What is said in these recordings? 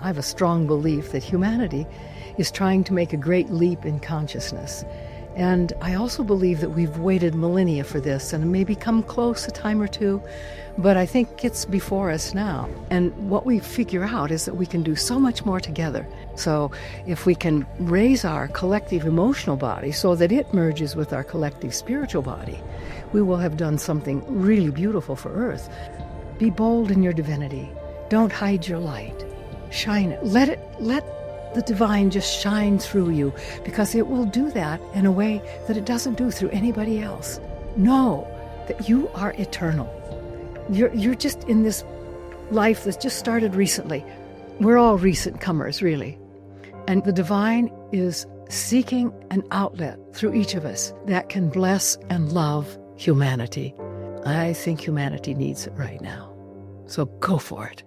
I have a strong belief that humanity is trying to make a great leap in consciousness. And I also believe that we've waited millennia for this and maybe come close a time or two, but I think it's before us now. And what we figure out is that we can do so much more together. So if we can raise our collective emotional body so that it merges with our collective spiritual body, we will have done something really beautiful for Earth. Be bold in your divinity. Don't hide your light. Shine it. Let the divine just shine through you, because it will do that in a way that it doesn't do through anybody else. Know that you are eternal. You're just in this life that's just started recently. We're all recent comers, really. And the divine is seeking an outlet through each of us that can bless and love humanity. I think humanity needs it right now. So go for it.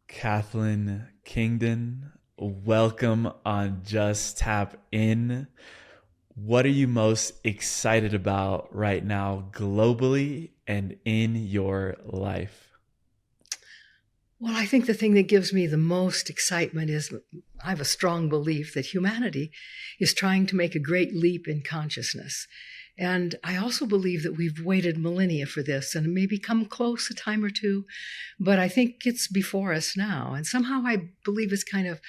Kathlyn Kingdon, welcome on Just Tap In. What are you most excited about right now, globally and in your life? Well, I think the thing that gives me the most excitement is I have a strong belief that humanity is trying to make a great leap in consciousness. And I also believe that we've waited millennia for this and maybe come close a time or two, but I think it's before us now. And somehow I believe it's kind of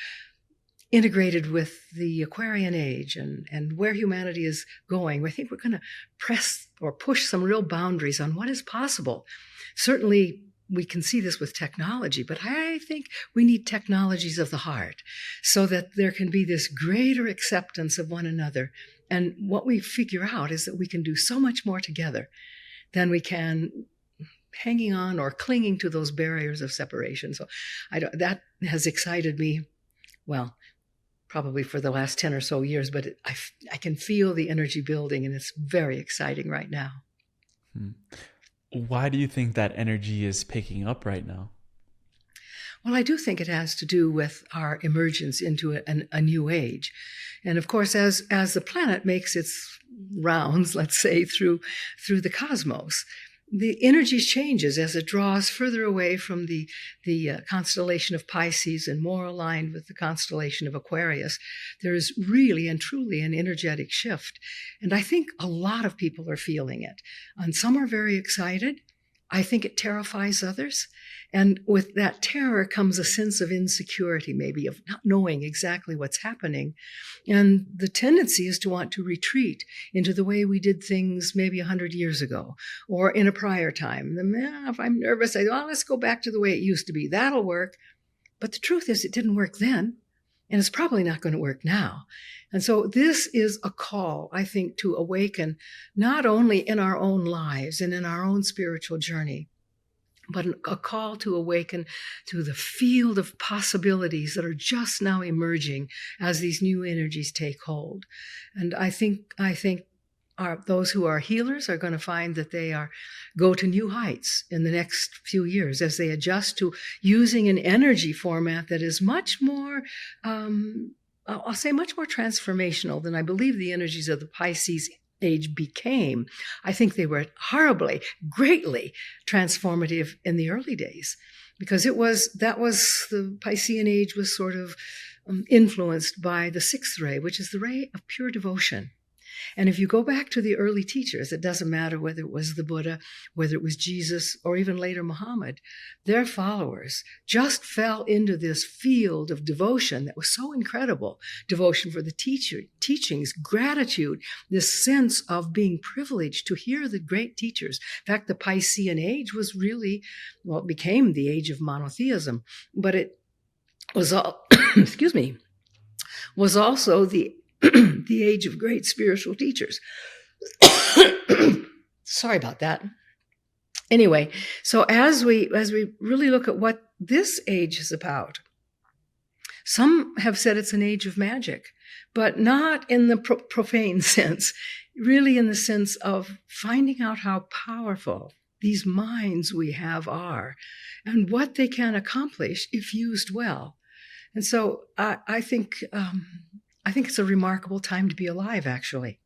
integrated with the Aquarian Age and where humanity is going. I think we're going to press or push some real boundaries on what is possible. Certainly, we can see this with technology, but I think we need technologies of the heart so that there can be this greater acceptance of one another. And what we figure out is that we can do so much more together than we can hanging on or clinging to those barriers of separation. So that has excited me, well, probably for the last 10 or so years, but I can feel the energy building, and it's very exciting right now. Why do you think that energy is picking up right now? Well, I do think it has to do with our emergence into a new age. And of course, as the planet makes its rounds, let's say, through the cosmos, the energy changes as it draws further away from the constellation of Pisces and more aligned with the constellation of Aquarius. There is really and truly an energetic shift. And I think a lot of people are feeling it. And some are very excited. I think it terrifies others. And with that terror comes a sense of insecurity, maybe, of not knowing exactly what's happening. And the tendency is to want to retreat into the way we did things maybe 100 years ago or in a prior time. If I'm nervous, I go, let's go back to the way it used to be. That'll work. But the truth is, it didn't work then. And it's probably not going to work now. And so this is a call, I think, to awaken not only in our own lives and in our own spiritual journey, but a call to awaken to the field of possibilities that are just now emerging as these new energies take hold. And I think those who are healers are going to find that they go to new heights in the next few years as they adjust to using an energy format that is much more, I'll say much more transformational than I believe the energies of the Pisces age became. I think they were greatly transformative in the early days, because the Piscean age was sort of influenced by the sixth ray, which is the ray of pure devotion. And if you go back to the early teachers, it doesn't matter whether it was the Buddha, whether it was Jesus, or even later Muhammad, their followers just fell into this field of devotion that was so incredible. Devotion for the teachings, gratitude, this sense of being privileged to hear the great teachers. In fact, the Piscean age was really, it became the age of monotheism, but it was was also the age of great spiritual teachers. Sorry about that. Anyway, so as we really look at what this age is about, some have said it's an age of magic, but not in the profane sense, really in the sense of finding out how powerful these minds we have are and what they can accomplish if used well. And so I think it's a remarkable time to be alive, actually.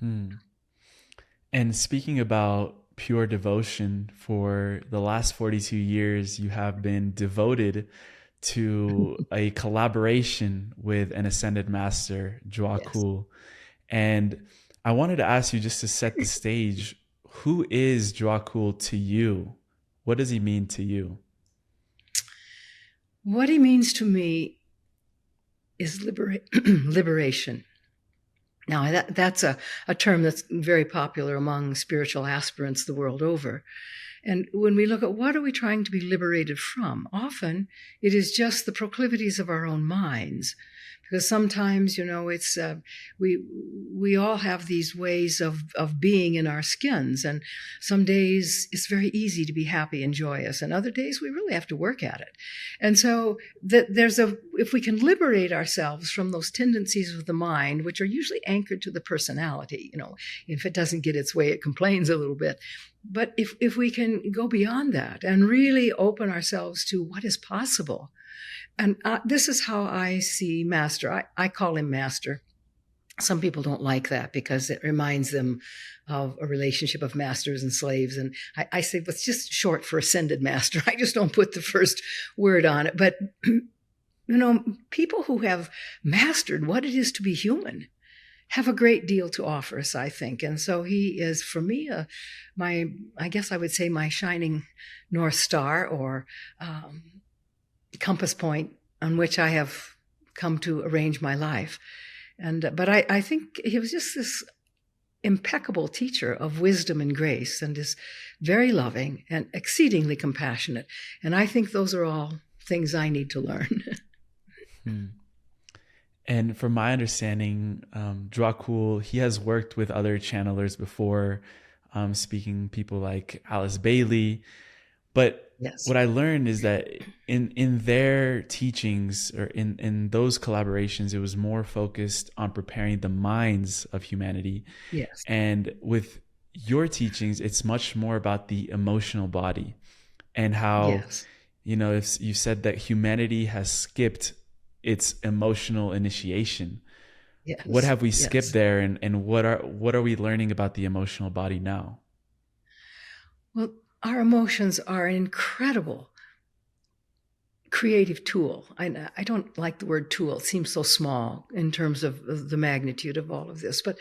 And speaking about pure devotion, for the last 42 years, you have been devoted to a collaboration with an Ascended Master, Djwhal Yes. Khul. And I wanted to ask you, just to set the stage, who is Djwhal Khul to you? What does he mean to you? What he means to me is liberation. Now, that's a term that's very popular among spiritual aspirants the world over. And when we look at what are we trying to be liberated from, often it is just the proclivities of our own minds. Because sometimes, it's we all have these ways of being in our skins, and some days it's very easy to be happy and joyous, and other days we really have to work at it. And so if we can liberate ourselves from those tendencies of the mind, which are usually anchored to the personality, if it doesn't get its way, it complains a little bit. But if we can go beyond that and really open ourselves to what is possible. And this is how I see Master. I call him Master. Some people don't like that because it reminds them of a relationship of masters and slaves. And I say, it's just short for Ascended Master. I just don't put the first word on it. But, people who have mastered what it is to be human have a great deal to offer us, I think. And so he is, for me, I guess I would say my shining North Star, or compass point on which I have come to arrange my life. But I think he was just this impeccable teacher of wisdom and grace, and is very loving and exceedingly compassionate. And I think those are all things I need to learn. And from my understanding, Djwhal Khul, he has worked with other channelers before, speaking people like Alice Bailey. But yes. What I learned is that in their teachings, or in those collaborations, it was more focused on preparing the minds of humanity. Yes. And with your teachings, it's much more about the emotional body, and how, yes. If you said that humanity has skipped its emotional initiation. Yes. What have we skipped yes. there, and what are we learning about the emotional body now? Well, our emotions are an incredible creative tool. I don't like the word tool. It seems so small in terms of the magnitude of all of this. But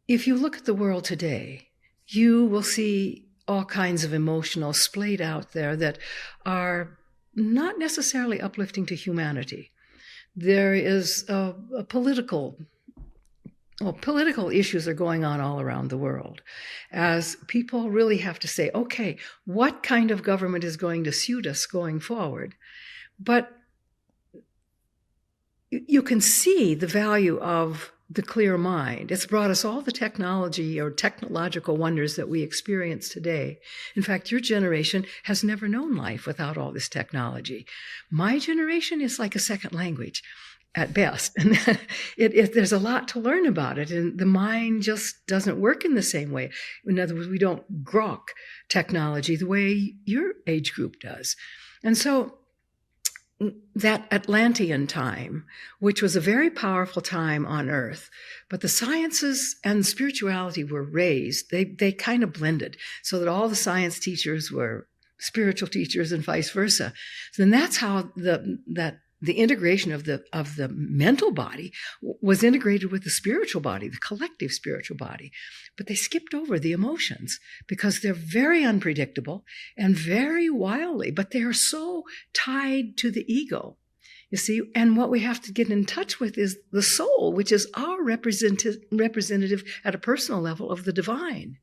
if you look at the world today, you will see all kinds of emotionals splayed out there that are not necessarily uplifting to humanity. There is political issues are going on all around the world, as people really have to say, okay, what kind of government is going to suit us going forward? But you can see the value of the clear mind. It's brought us all the technology or technological wonders that we experience today. In fact, your generation has never known life without all this technology. My generation is like a second language at best. And there's a lot to learn about it. And the mind just doesn't work in the same way. In other words, we don't grok technology the way your age group does. And so that Atlantean time, which was a very powerful time on Earth, but the sciences and spirituality were raised. They kind of blended, so that all the science teachers were spiritual teachers and vice versa. And that's how the integration of the mental body was integrated with the spiritual body, the collective spiritual body. But they skipped over the emotions because they're very unpredictable and very wily, but they are so tied to the ego, you see. And what we have to get in touch with is the soul, which is our representative at a personal level of the divine.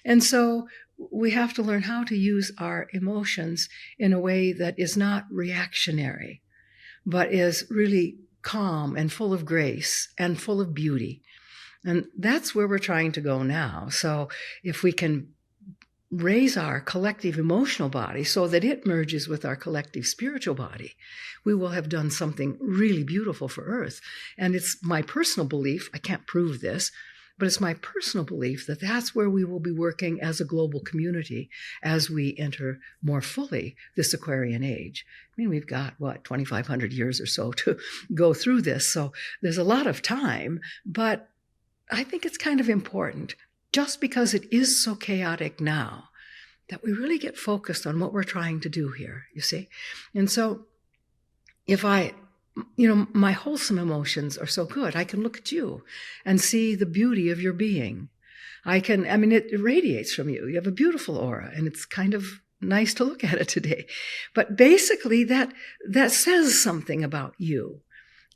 And so we have to learn how to use our emotions in a way that is not reactionary, but is really calm and full of grace and full of beauty. And that's where we're trying to go now. So if we can raise our collective emotional body so that it merges with our collective spiritual body, we will have done something really beautiful for Earth. And it's my personal belief, I can't prove this, But it's my personal belief that that's where we will be working as a global community as we enter more fully this Aquarian age. I mean, we've got, 2,500 years or so to go through this. So there's a lot of time, but I think it's kind of important, just because it is so chaotic now, that we really get focused on what we're trying to do here, you see? And so if my wholesome emotions are so good, I can look at you and see the beauty of your being. It radiates from you. You have a beautiful aura, and it's kind of nice to look at it today. But basically, that says something about you.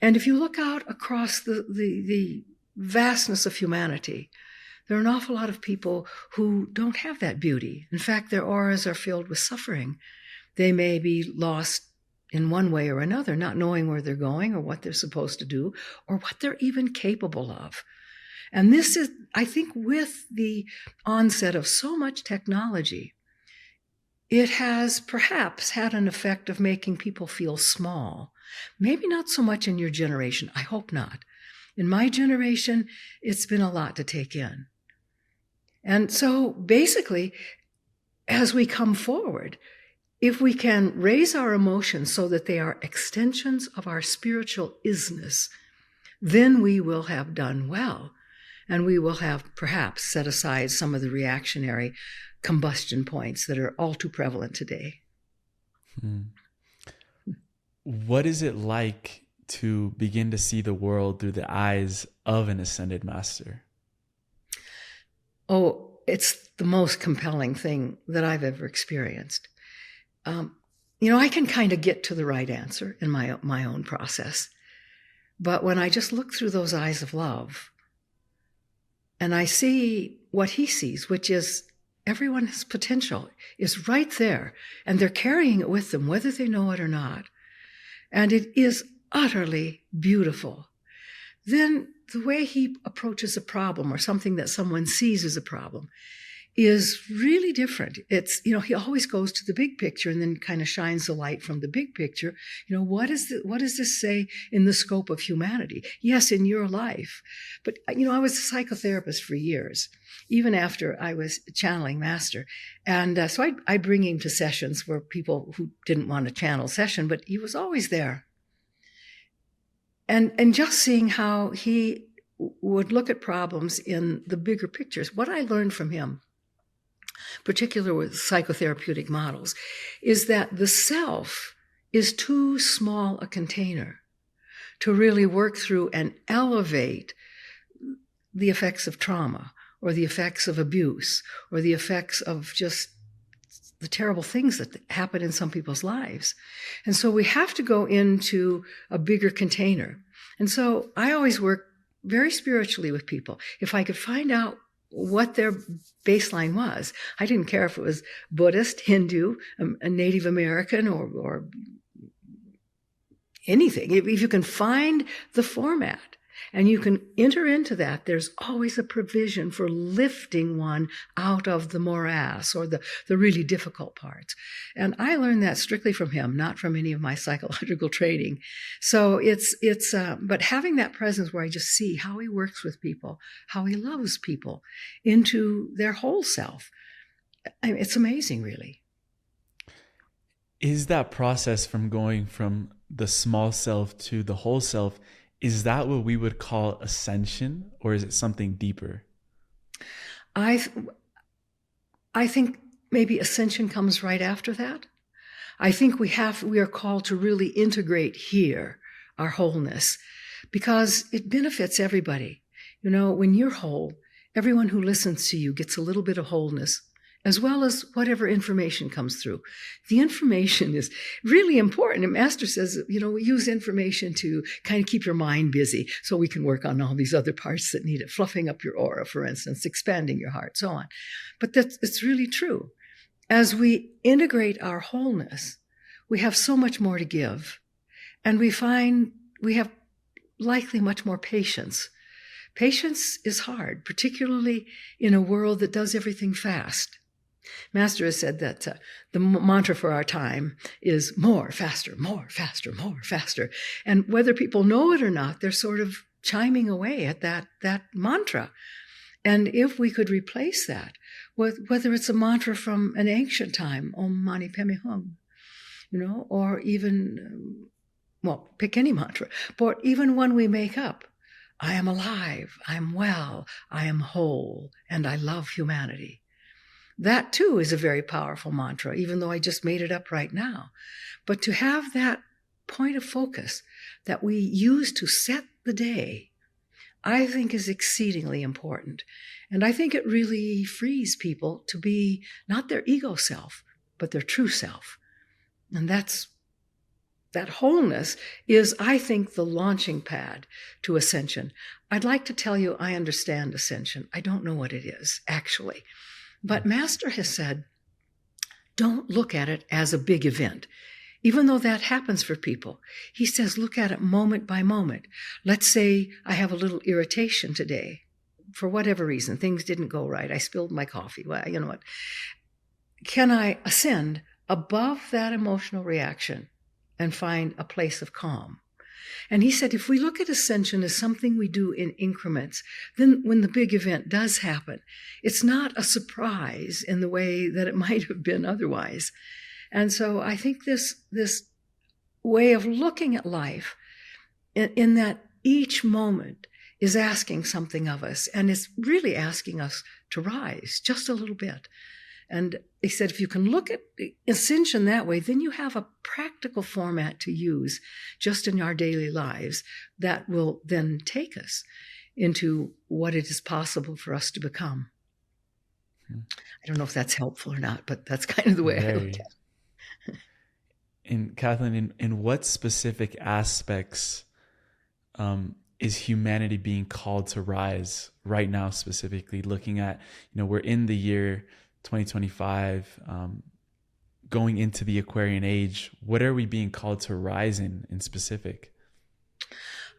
And if you look out across the vastness of humanity, there are an awful lot of people who don't have that beauty. In fact, their auras are filled with suffering. They may be lost in one way or another, not knowing where they're going or what they're supposed to do or what they're even capable of. And this is, I think, with the onset of so much technology, it has perhaps had an effect of making people feel small. Maybe not so much in your generation. I hope not. In my generation, it's been a lot to take in. And so basically, as we come forward, if we can raise our emotions so that they are extensions of our spiritual isness, then we will have done well. And we will have perhaps set aside some of the reactionary combustion points that are all too prevalent today. What is it like to begin to see the world through the eyes of an Ascended Master? Oh, it's the most compelling thing that I've ever experienced. I can kind of get to the right answer in my own process. But when I just look through those eyes of love and I see what he sees, which is everyone's potential is right there, and they're carrying it with them, whether they know it or not. And it is utterly beautiful. Then the way he approaches a problem or something that someone sees as a problem is really different. It's, he always goes to the big picture and then kind of shines the light from the big picture. What does this say in the scope of humanity? Yes, in your life. But, I was a psychotherapist for years, even after I was channeling master. And so I'd bring him to sessions where people who didn't want a channel session, but he was always there. And just seeing how he would look at problems in the bigger pictures, what I learned from him, particularly with psychotherapeutic models, is that the self is too small a container to really work through and elevate the effects of trauma or the effects of abuse or the effects of just the terrible things that happen in some people's lives. And so we have to go into a bigger container. And so I always work very spiritually with people. If I could find out what their baseline was, I didn't care if it was Buddhist, Hindu, a Native American, or anything. If you can find the format and you can enter into that, there's always a provision for lifting one out of the morass or the really difficult parts. And I learned that strictly from him, not from any of my psychological training. So but having that presence where I just see how he works with people, how he loves people into their whole self, it's amazing, really. Is that process from going from the small self to the whole self, is that what we would call ascension, or is it something deeper? I think maybe ascension comes right after that. I think we are called to really integrate here our wholeness, because it benefits everybody. When you're whole, everyone who listens to you gets a little bit of wholeness, as well as whatever information comes through. The information is really important. And Master says, we use information to kind of keep your mind busy so we can work on all these other parts that need it, fluffing up your aura, for instance, expanding your heart, so on. But it's really true. As we integrate our wholeness, we have so much more to give. And we find we have likely much more patience. Patience is hard, particularly in a world that does everything fast. Master has said that the mantra for our time is more, faster, more, faster, more, faster. And whether people know it or not, they're sort of chiming away at that mantra. And if we could replace that with whether it's a mantra from an ancient time, Om Mani Padme Hum, or even, pick any mantra, but even one we make up, I am alive, I am well, I am whole, and I love humanity. That too is a very powerful mantra, even though I just made it up right now. But to have that point of focus that we use to set the day, I think is exceedingly important. And I think it really frees people to be not their ego self, but their true self. And that wholeness is, I think, the launching pad to ascension. I'd like to tell you I understand ascension. I don't know what it is, actually. But Master has said, don't look at it as a big event. Even though that happens for people, he says, look at it moment by moment. Let's say I have a little irritation today. For whatever reason, things didn't go right. I spilled my coffee. Well, you know what? Can I ascend above that emotional reaction and find a place of calm? And he said, if we look at ascension as something we do in increments, then when the big event does happen, it's not a surprise in the way that it might have been otherwise. And so I think this way of looking at life in that each moment is asking something of us, and it's really asking us to rise just a little bit. And he said, if you can look at ascension that way, then you have a practical format to use just in our daily lives that will then take us into what it is possible for us to become. I don't know if that's helpful or not, but that's kind of the way I look at it. And Kathlyn, in what specific aspects is humanity being called to rise right now, specifically looking at, we're in the year 2025, going into the Aquarian Age. What are we being called to rise in specific?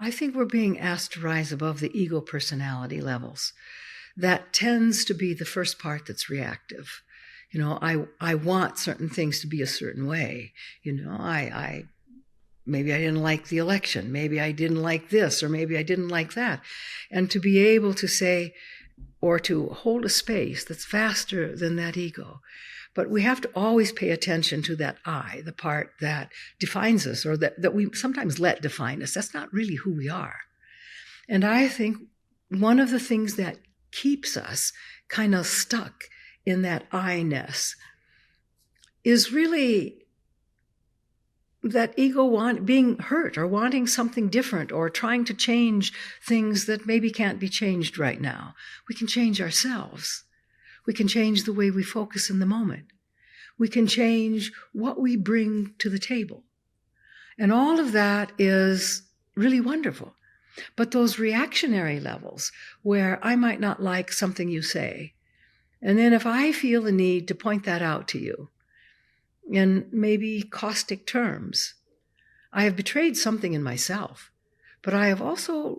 I think we're being asked to rise above the ego personality levels. That tends to be the first part that's reactive. I want certain things to be a certain way. Maybe I didn't like the election. Maybe I didn't like this, or maybe I didn't like that. And to be able to say, or to hold a space that's faster than that ego. But we have to always pay attention to that I, the part that defines us, or that we sometimes let define us. That's not really who we are. And I think one of the things that keeps us kind of stuck in that I-ness is really that ego being hurt or wanting something different or trying to change things that maybe can't be changed right now. We can change ourselves. We can change the way we focus in the moment. We can change what we bring to the table. And all of that is really wonderful. But those reactionary levels where I might not like something you say, and then if I feel the need to point that out to you in maybe caustic terms, I have betrayed something in myself, but I have also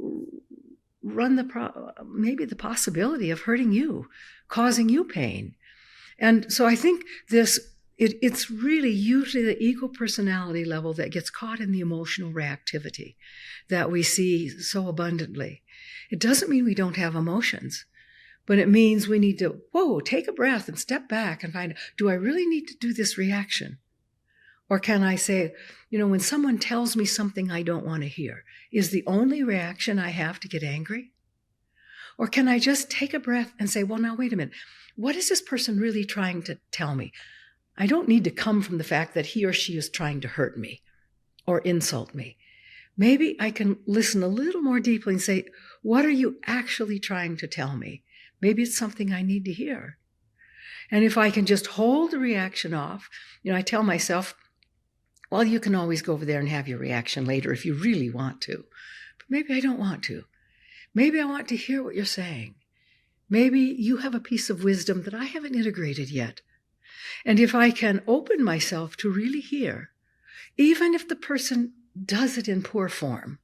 run maybe the possibility of hurting you, causing you pain. And so I think it's really usually the ego personality level that gets caught in the emotional reactivity that we see so abundantly. It doesn't mean we don't have emotions, but it means we need to, take a breath and step back and find, do I really need to do this reaction? Or can I say, when someone tells me something I don't want to hear, is the only reaction I have to get angry? Or can I just take a breath and say, now wait a minute, what is this person really trying to tell me? I don't need to come from the fact that he or she is trying to hurt me or insult me. Maybe I can listen a little more deeply and say, what are you actually trying to tell me? Maybe it's something I need to hear. And if I can just hold the reaction off, I tell myself, you can always go over there and have your reaction later if you really want to. But maybe I don't want to. Maybe I want to hear what you're saying. Maybe you have a piece of wisdom that I haven't integrated yet. And if I can open myself to really hear, even if the person does it in poor form,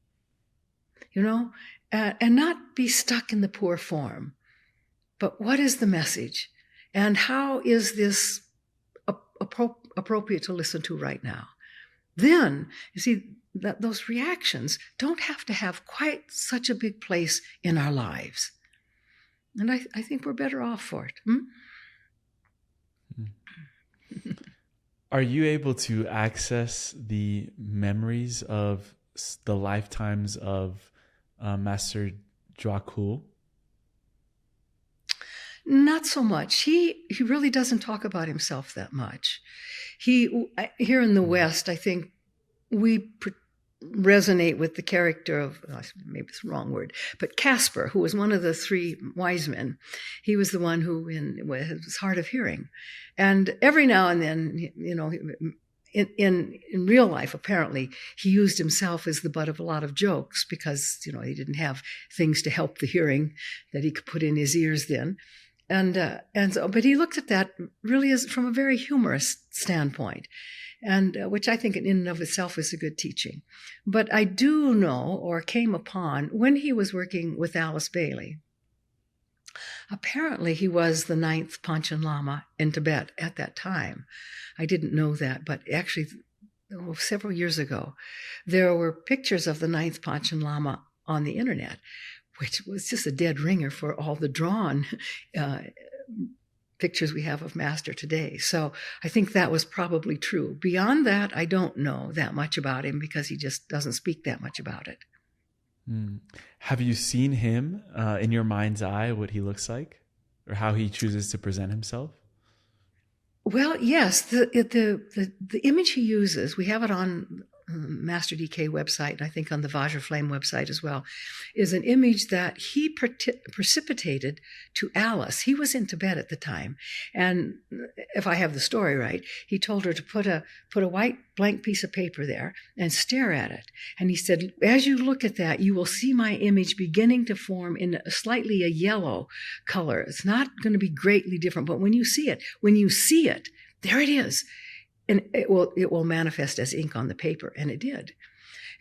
and not be stuck in the poor form, but what is the message? And how is this appropriate to listen to right now? Then, you see, that those reactions don't have to have quite such a big place in our lives. And I think we're better off for it. Hmm? Are you able to access the memories of the lifetimes of Master Djwhal Khul? Not so much. He really doesn't talk about himself that much. Here in the West, I think we resonate with the character of, maybe it's the wrong word, but Casper, who was one of the three wise men. He was the one who was hard of hearing. And every now and then, in real life, apparently, he used himself as the butt of a lot of jokes because, he didn't have things to help the hearing that he could put in his ears then. But he looked at that really as from a very humorous standpoint, and which I think in and of itself is a good teaching. But I do know, or came upon, when he was working with Alice Bailey, apparently he was the 9th Panchen Lama in Tibet at that time. I didn't know that, but actually, several years ago, there were pictures of the 9th Panchen Lama on the internet, which was just a dead ringer for all the drawn pictures we have of Master today. So I think that was probably true. Beyond that, I don't know that much about him because he just doesn't speak that much about it. Have you seen him in your mind's eye, what he looks like or how he chooses to present himself? Well, yes, the image he uses, we have it on Master DK website, and I think on the Vajraflame website as well, is an image that he precipitated to Alice. He was in Tibet at the time, and if I have the story right, he told her to put a white blank piece of paper there and stare at it. And he said, as you look at that, you will see my image beginning to form in slightly a yellow color. It's not going to be greatly different, but when you see it, there it is. And it will manifest as ink on the paper, and it did.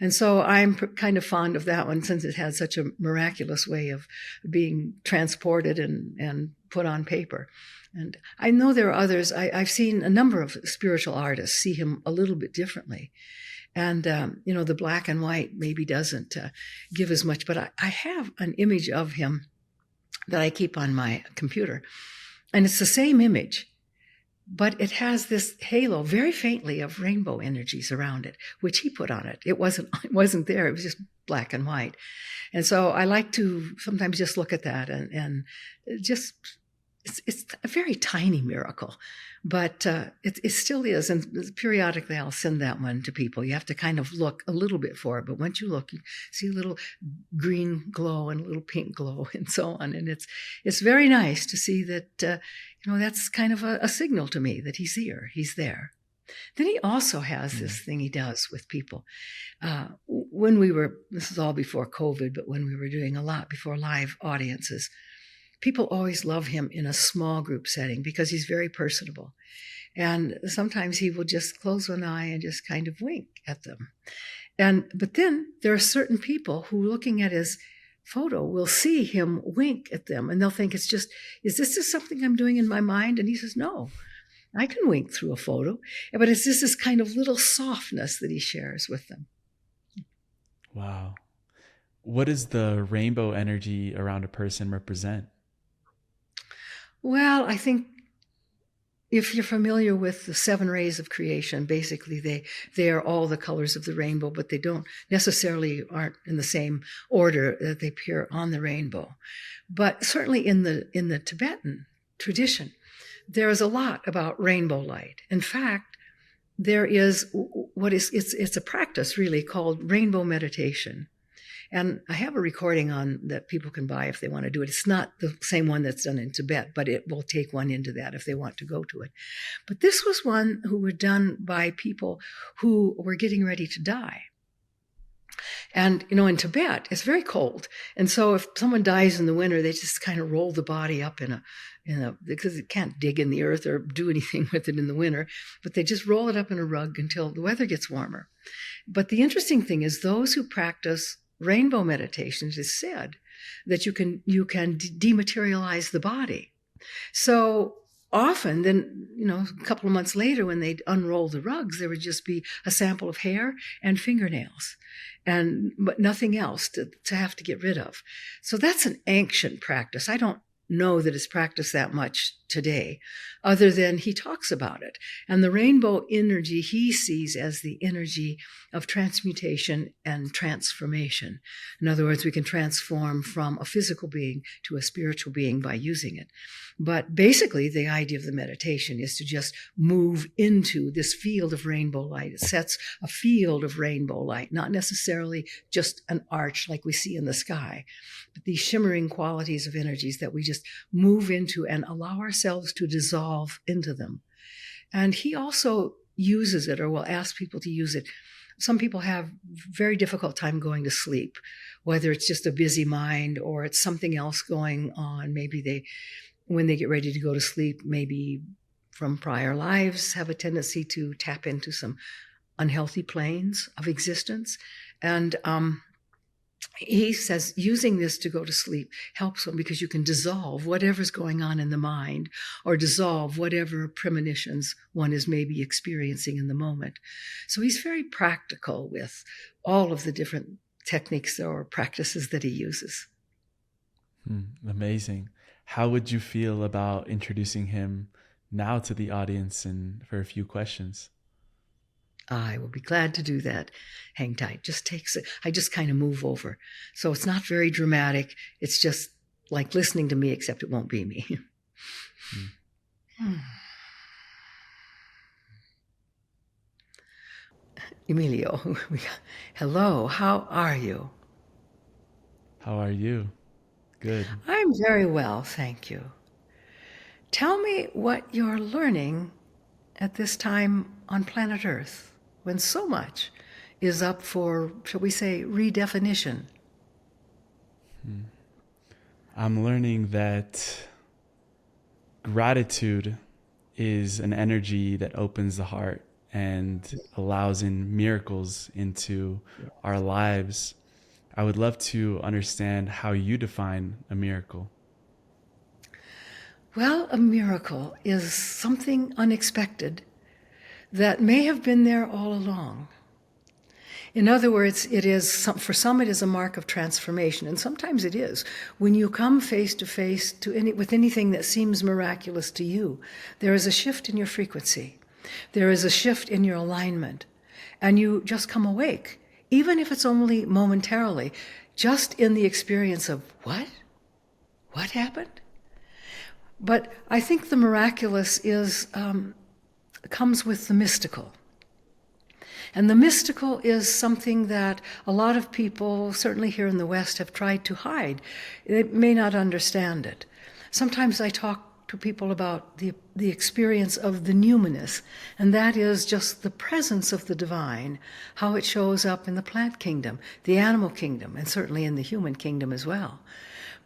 And so I'm kind of fond of that one since it has such a miraculous way of being transported and put on paper. And I know there are others. I've seen a number of spiritual artists see him a little bit differently. And, the black and white maybe doesn't give as much, but I have an image of him that I keep on my computer. And it's the same image, but it has this halo very faintly of rainbow energies around it, which he put on it. It wasn't there. It was just black and white. And so I like to sometimes just look at that and just, it's a very tiny miracle, but it still is. And periodically I'll send that one to people. You have to kind of look a little bit for it, but once you look, you see a little green glow and a little pink glow and so on. And it's very nice to see that, that's kind of a signal to me that he's here, he's there. Then he also has this thing he does with people. This is all before COVID, but when we were doing a lot before live audiences, people always love him in a small group setting because he's very personable. And sometimes he will just close one eye and just kind of wink at them. But then there are certain people who, looking at his photo, will see him wink at them, and they'll think is this just something I'm doing in my mind? And he says, no, I can wink through a photo. But it's just this kind of little softness that he shares with them. Wow. What does the rainbow energy around a person represent? Well, I think if you're familiar with the 7 rays of creation, basically they are all the colors of the rainbow, but they don't necessarily aren't in the same order that they appear on the rainbow. But certainly in the Tibetan tradition, there is a lot about rainbow light. In fact, there is it's a practice really called rainbow meditation. And I have a recording on that people can buy if they want to do it. It's not the same one that's done in Tibet, but it will take one into that if they want to go to it. But this was one who were done by people who were getting ready to die. And, in Tibet, it's very cold. And so if someone dies in the winter, they just kind of roll the body up because it can't dig in the earth or do anything with it in the winter, but they just roll it up in a rug until the weather gets warmer. But the interesting thing is those who practice rainbow meditations, is said that you can dematerialize the body. So often then, a couple of months later when they'd unroll the rugs, there would just be a sample of hair and fingernails but nothing else to have to get rid of. So that's an ancient practice. I don't know that it's practiced that much today, other than he talks about it. And the rainbow energy he sees as the energy of transmutation and transformation. In other words, we can transform from a physical being to a spiritual being by using it. But basically, the idea of the meditation is to just move into this field of rainbow light. It sets a field of rainbow light, not necessarily just an arch like we see in the sky, but these shimmering qualities of energies that we just move into and allow ourselves to dissolve into them. And he also uses it, or will ask people to use it. Some people have very difficult time going to sleep, whether it's just a busy mind or it's something else going on. Maybe when they get ready to go to sleep, maybe from prior lives, have a tendency to tap into some unhealthy planes of existence. And he says using this to go to sleep helps them, because you can dissolve whatever's going on in the mind, or dissolve whatever premonitions one is maybe experiencing in the moment. So he's very practical with all of the different techniques or practices that he uses. Amazing. How would you feel about introducing him now to the audience and for a few questions? I will be glad to do that. Hang tight. I just kind of move over. So it's not very dramatic. It's just like listening to me, except it won't be me. Emilio, hello, how are you? How are you? Good. I'm very well, thank you. Tell me what you're learning at this time on planet Earth, when so much is up for, shall we say, redefinition. I'm learning that gratitude is an energy that opens the heart and allows in miracles into our lives. I would love to understand how you define a miracle. Well, a miracle is something unexpected that may have been there all along. In other words, for some it is a mark of transformation, and sometimes it is. When you come face to face with anything that seems miraculous to you, there is a shift in your frequency. There is a shift in your alignment, and you just come awake, even if it's only momentarily, just in the experience of, what? What happened? But I think the miraculous comes with the mystical. And the mystical is something that a lot of people, certainly here in the West, have tried to hide. They may not understand it. Sometimes I talk to people about the experience of the numinous, and that is just the presence of the divine, how it shows up in the plant kingdom, the animal kingdom, and certainly in the human kingdom as well.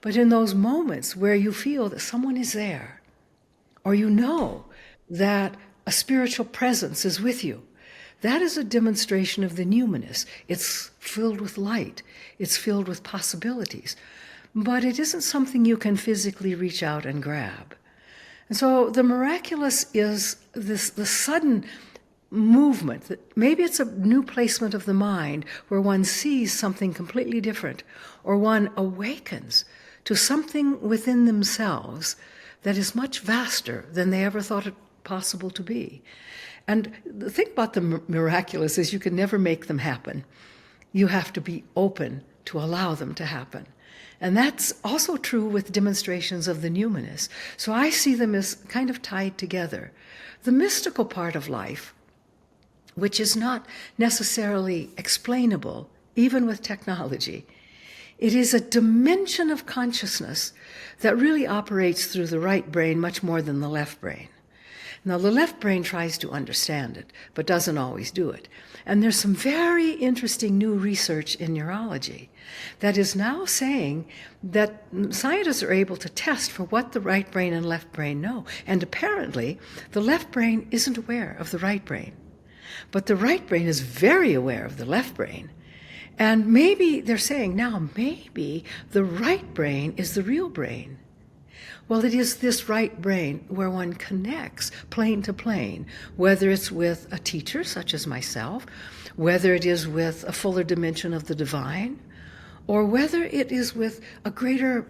But in those moments where you feel that someone is there, or you know that a spiritual presence is with you, that is a demonstration of the numinous. It's filled with light. It's filled with possibilities. But it isn't something you can physically reach out and grab. And so the miraculous is the sudden movement. Maybe it's a new placement of the mind where one sees something completely different, or one awakens to something within themselves that is much vaster than they ever thought it possible to be. And the thing about the miraculous is you can never make them happen. You have to be open to allow them to happen. And that's also true with demonstrations of the numinous. So I see them as kind of tied together. The mystical part of life, which is not necessarily explainable, even with technology, it is a dimension of consciousness that really operates through the right brain much more than the left brain. Now, the left brain tries to understand it, but doesn't always do it. And there's some very interesting new research in neurology that is now saying that scientists are able to test for what the right brain and left brain know. And apparently, the left brain isn't aware of the right brain. But the right brain is very aware of the left brain. And maybe they're saying now, maybe the right brain is the real brain. Well, it is this right brain where one connects plane to plane, whether it's with a teacher such as myself, whether it is with a fuller dimension of the divine, or whether it is with a greater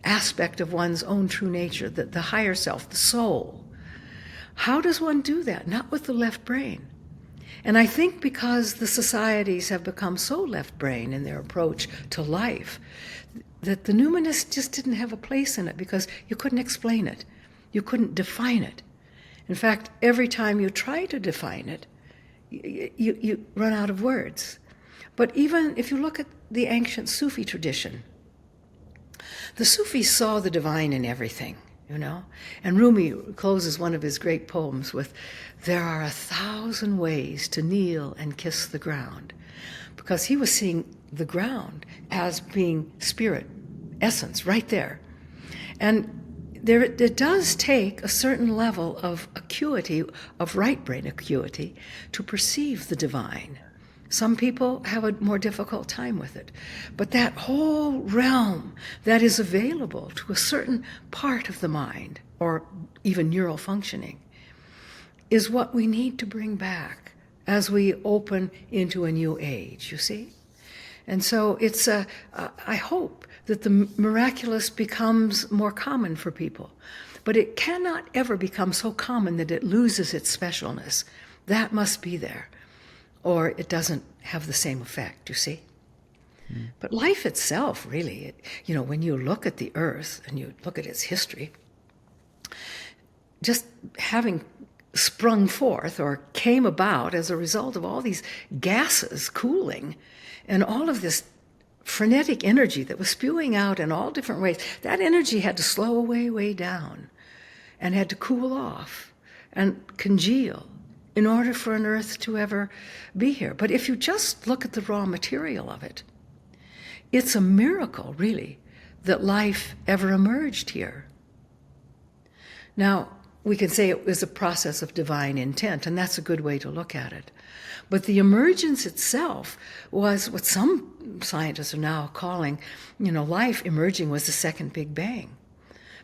aspect of one's own true nature, the higher self, the soul. How does one do that? Not with the left brain. And I think because the societies have become so left brain in their approach to life, that the numinous just didn't have a place in it because you couldn't explain it. You couldn't define it. In fact, every time you try to define it, you run out of words. But even if you look at the ancient Sufi tradition, the Sufis saw the divine in everything, you know? And Rumi closes one of his great poems with, "There are 1,000 ways to kneel and kiss the ground," because he was seeing the ground as being spirit, essence, right there. And it does take a certain level of acuity, of right brain acuity, to perceive the divine. Some people have a more difficult time with it. But that whole realm that is available to a certain part of the mind, or even neural functioning, is what we need to bring back as we open into a new age, you see? And so I hope that the miraculous becomes more common for people. But it cannot ever become so common that it loses its specialness. That must be there, or it doesn't have the same effect, you see? But life itself, really, when you look at the earth and you look at its history, just having sprung forth or came about as a result of all these gases cooling and all of this frenetic energy that was spewing out in all different ways, that energy had to slow way down and had to cool off and congeal in order for an earth to ever be here. But if you just look at the raw material of it, it's a miracle, really, that life ever emerged here. Now, we can say it was a process of divine intent, and that's a good way to look at it. But the emergence itself was what some scientists are now calling, life emerging was the second Big Bang.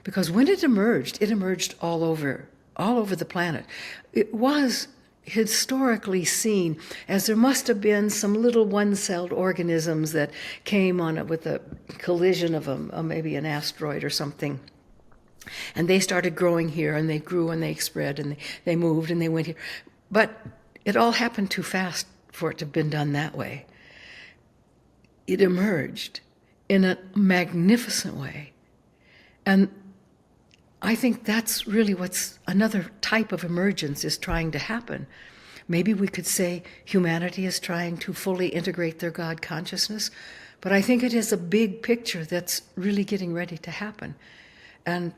Because when it emerged all over the planet. It was historically seen as there must have been some little one-celled organisms that came on it with a collision of maybe an asteroid or something. And they started growing here, and they grew, and they spread, and they moved, and they went here. But it all happened too fast for it to have been done that way. It emerged in a magnificent way. And I think that's really what's another type of emergence is trying to happen. Maybe we could say humanity is trying to fully integrate their God consciousness, but I think it is a big picture that's really getting ready to happen. And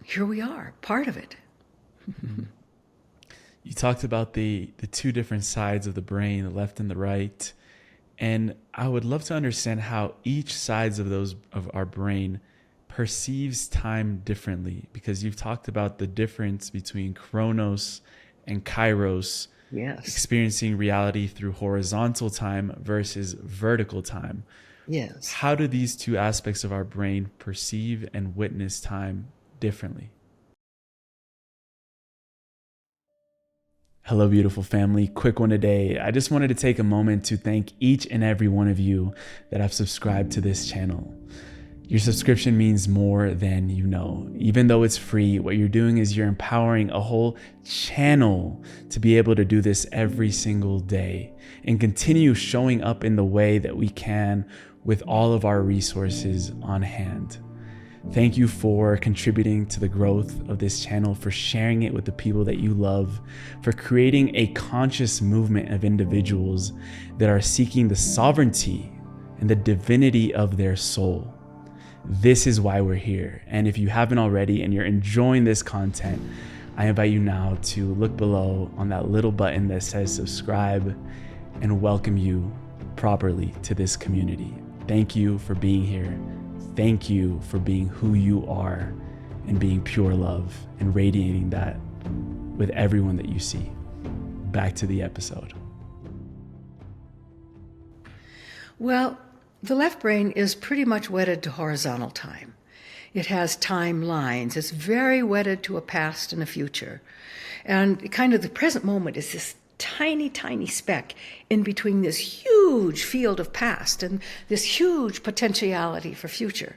here we are, part of it. Mm-hmm. You talked about the two different sides of the brain, the left and the right. And I would love to understand how each sides of our brain perceives time differently, because you've talked about the difference between Chronos and Kairos. Yes. Experiencing reality through horizontal time versus vertical time. Yes. How do these two aspects of our brain perceive and witness time differently? Hello, beautiful family. Quick one today. I just wanted to take a moment to thank each and every one of you that have subscribed to this channel. Your subscription means more than you know. Even though it's free, what you're doing is you're empowering a whole channel to be able to do this every single day and continue showing up in the way that we can with all of our resources on hand. Thank you for contributing to the growth of this channel, for sharing it with the people that you love, for creating a conscious movement of individuals that are seeking the sovereignty and the divinity of their soul. This is why we're here. And if you haven't already and you're enjoying this content, I invite you now to look below on that little button that says subscribe and welcome you properly to this community. Thank you for being here. Thank you for being who you are and being pure love and radiating that with everyone that you see. Back to the episode. Well, the left brain is pretty much wedded to horizontal time. It has timelines. It's very wedded to a past and a future. And kind of the present moment is this tiny, tiny speck in between this huge field of past and this huge potentiality for future.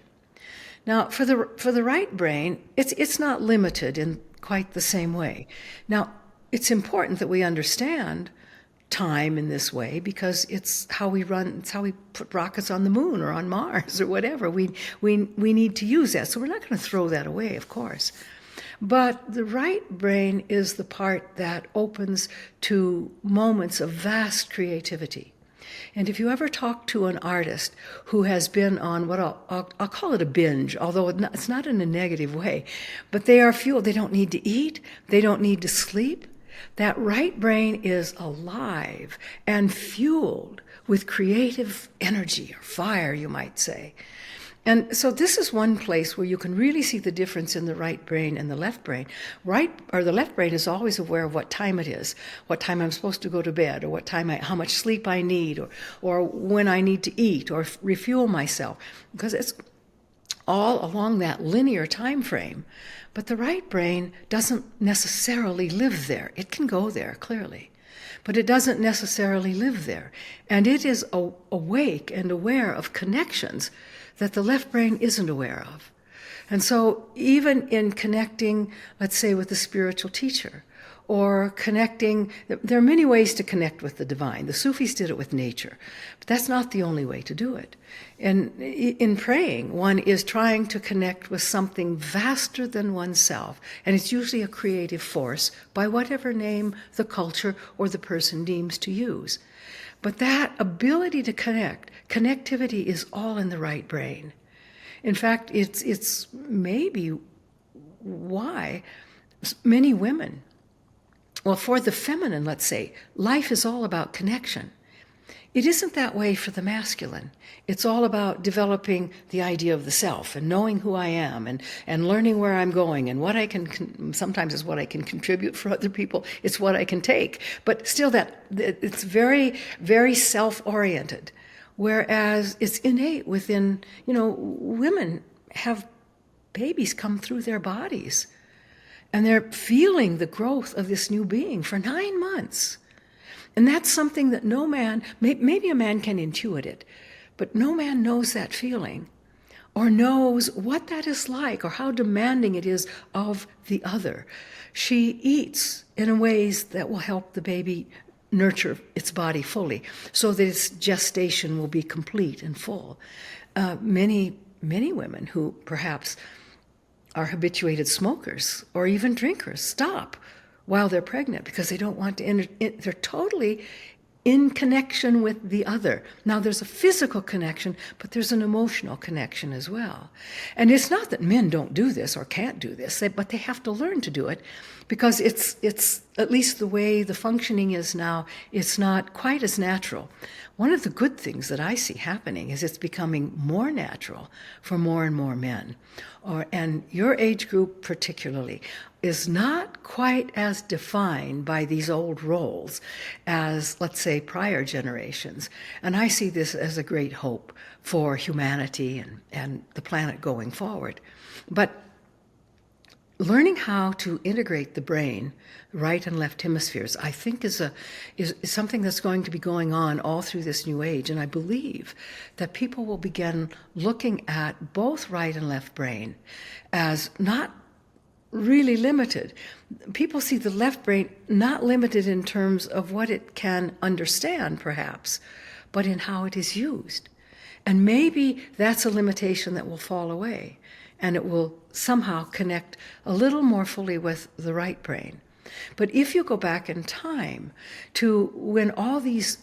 Now, for the right brain, it's not limited in quite the same way. Now, it's important that we understand time in this way because it's how we put rockets on the moon or on Mars or whatever. We need to use that. So we're not going to throw that away, of course. But the right brain is the part that opens to moments of vast creativity. And if you ever talk to an artist who has been on what I'll call it a binge, although it's not in a negative way, but they are fueled. They don't need to eat. They don't need to sleep. That right brain is alive and fueled with creative energy or fire, you might say. And so this is one place where you can really see the difference in the right brain and the left brain. The left brain is always aware of what time it is, what time I'm supposed to go to bed, or how much sleep I need, or when I need to eat or refuel myself, because it's all along that linear time frame. But the right brain doesn't necessarily live there. It can go there, clearly, but it doesn't necessarily live there. And it is awake and aware of connections that the left brain isn't aware of. And so even in connecting, let's say, with a spiritual teacher, or connecting, there are many ways to connect with the divine. The Sufis did it with nature, but that's not the only way to do it. And in praying, one is trying to connect with something vaster than oneself, and it's usually a creative force by whatever name the culture or the person deems to use. But that ability to connectivity is all in the right brain. In fact, it's maybe why many women, well, for the feminine, let's say, life is all about connection. It isn't that way for the masculine. It's all about developing the idea of the self and knowing who I am and learning where I'm going and what I can, sometimes it's what I can contribute for other people, it's what I can take. But still it's very, very self-oriented. Whereas it's innate within, women have babies come through their bodies. And they're feeling the growth of this new being for 9 months. And that's something that no man, maybe a man can intuit it, but no man knows that feeling or knows what that is like or how demanding it is of the other. She eats in ways that will help the baby nurture its body fully so that its gestation will be complete and full. Many women who perhaps are habituated smokers or even drinkers stop while they're pregnant because they don't want to they're totally in connection with the other. Now, there's a physical connection, but there's an emotional connection as well. And it's not that men don't do this or can't do this, but they have to learn to do it because it's at least the way the functioning is now, it's not quite as natural. One of the good things that I see happening is it's becoming more natural for more and more men. And your age group particularly is not quite as defined by these old roles as, let's say, prior generations. And I see this as a great hope for humanity and the planet going forward. But learning how to integrate the brain, right and left hemispheres, I think is something that's going to be going on all through this new age. And I believe that people will begin looking at both right and left brain as not really limited. People see the left brain not limited in terms of what it can understand, perhaps, but in how it is used. And maybe that's a limitation that will fall away, and it will somehow connect a little more fully with the right brain. But if you go back in time to when all these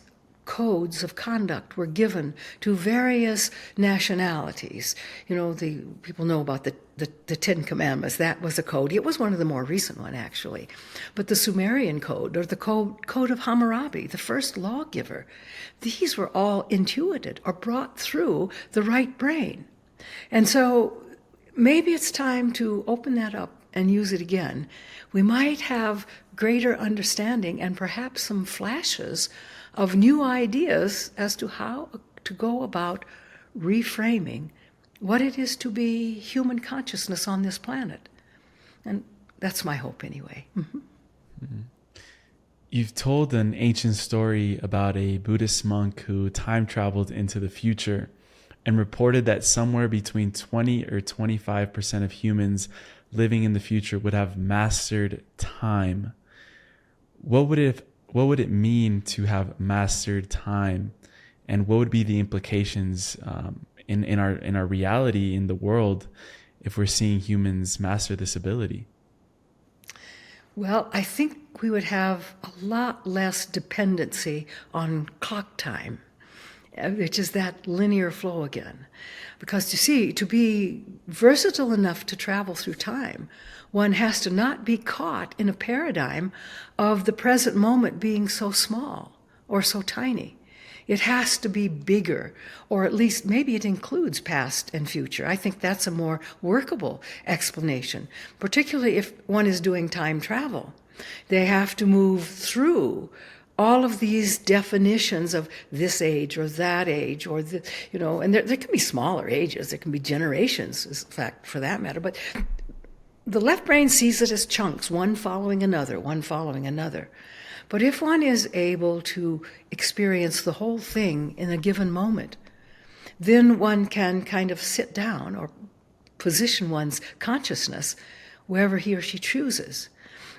codes of conduct were given to various nationalities, the people know about the Ten Commandments. That was a code. It was one of the more recent one, actually. But the Sumerian code, or the code of Hammurabi, the first lawgiver, these were all intuited or brought through the right brain. And so maybe it's time to open that up and use it again. We might have greater understanding and perhaps some flashes of new ideas as to how to go about reframing what it is to be human consciousness on this planet. And that's my hope anyway. Mm-hmm. Mm-hmm. You've told an ancient story about a Buddhist monk who time traveled into the future and reported that somewhere between 20 or 25% of humans living in the future would have mastered time. What would it mean to have mastered time, and what would be the implications in our reality in the world if we're seeing humans master this ability? Well, I think we would have a lot less dependency on clock time, which is that linear flow again. Because you see, to be versatile enough to travel through time, one has to not be caught in a paradigm of the present moment being so small or so tiny. It has to be bigger, or at least maybe it includes past and future. I think that's a more workable explanation, particularly if one is doing time travel. They have to move through all of these definitions of this age or that age, or and there can be smaller ages, there can be generations, in fact, for that matter, but the left brain sees it as chunks, one following another, one following another. But if one is able to experience the whole thing in a given moment, then one can kind of sit down or position one's consciousness wherever he or she chooses.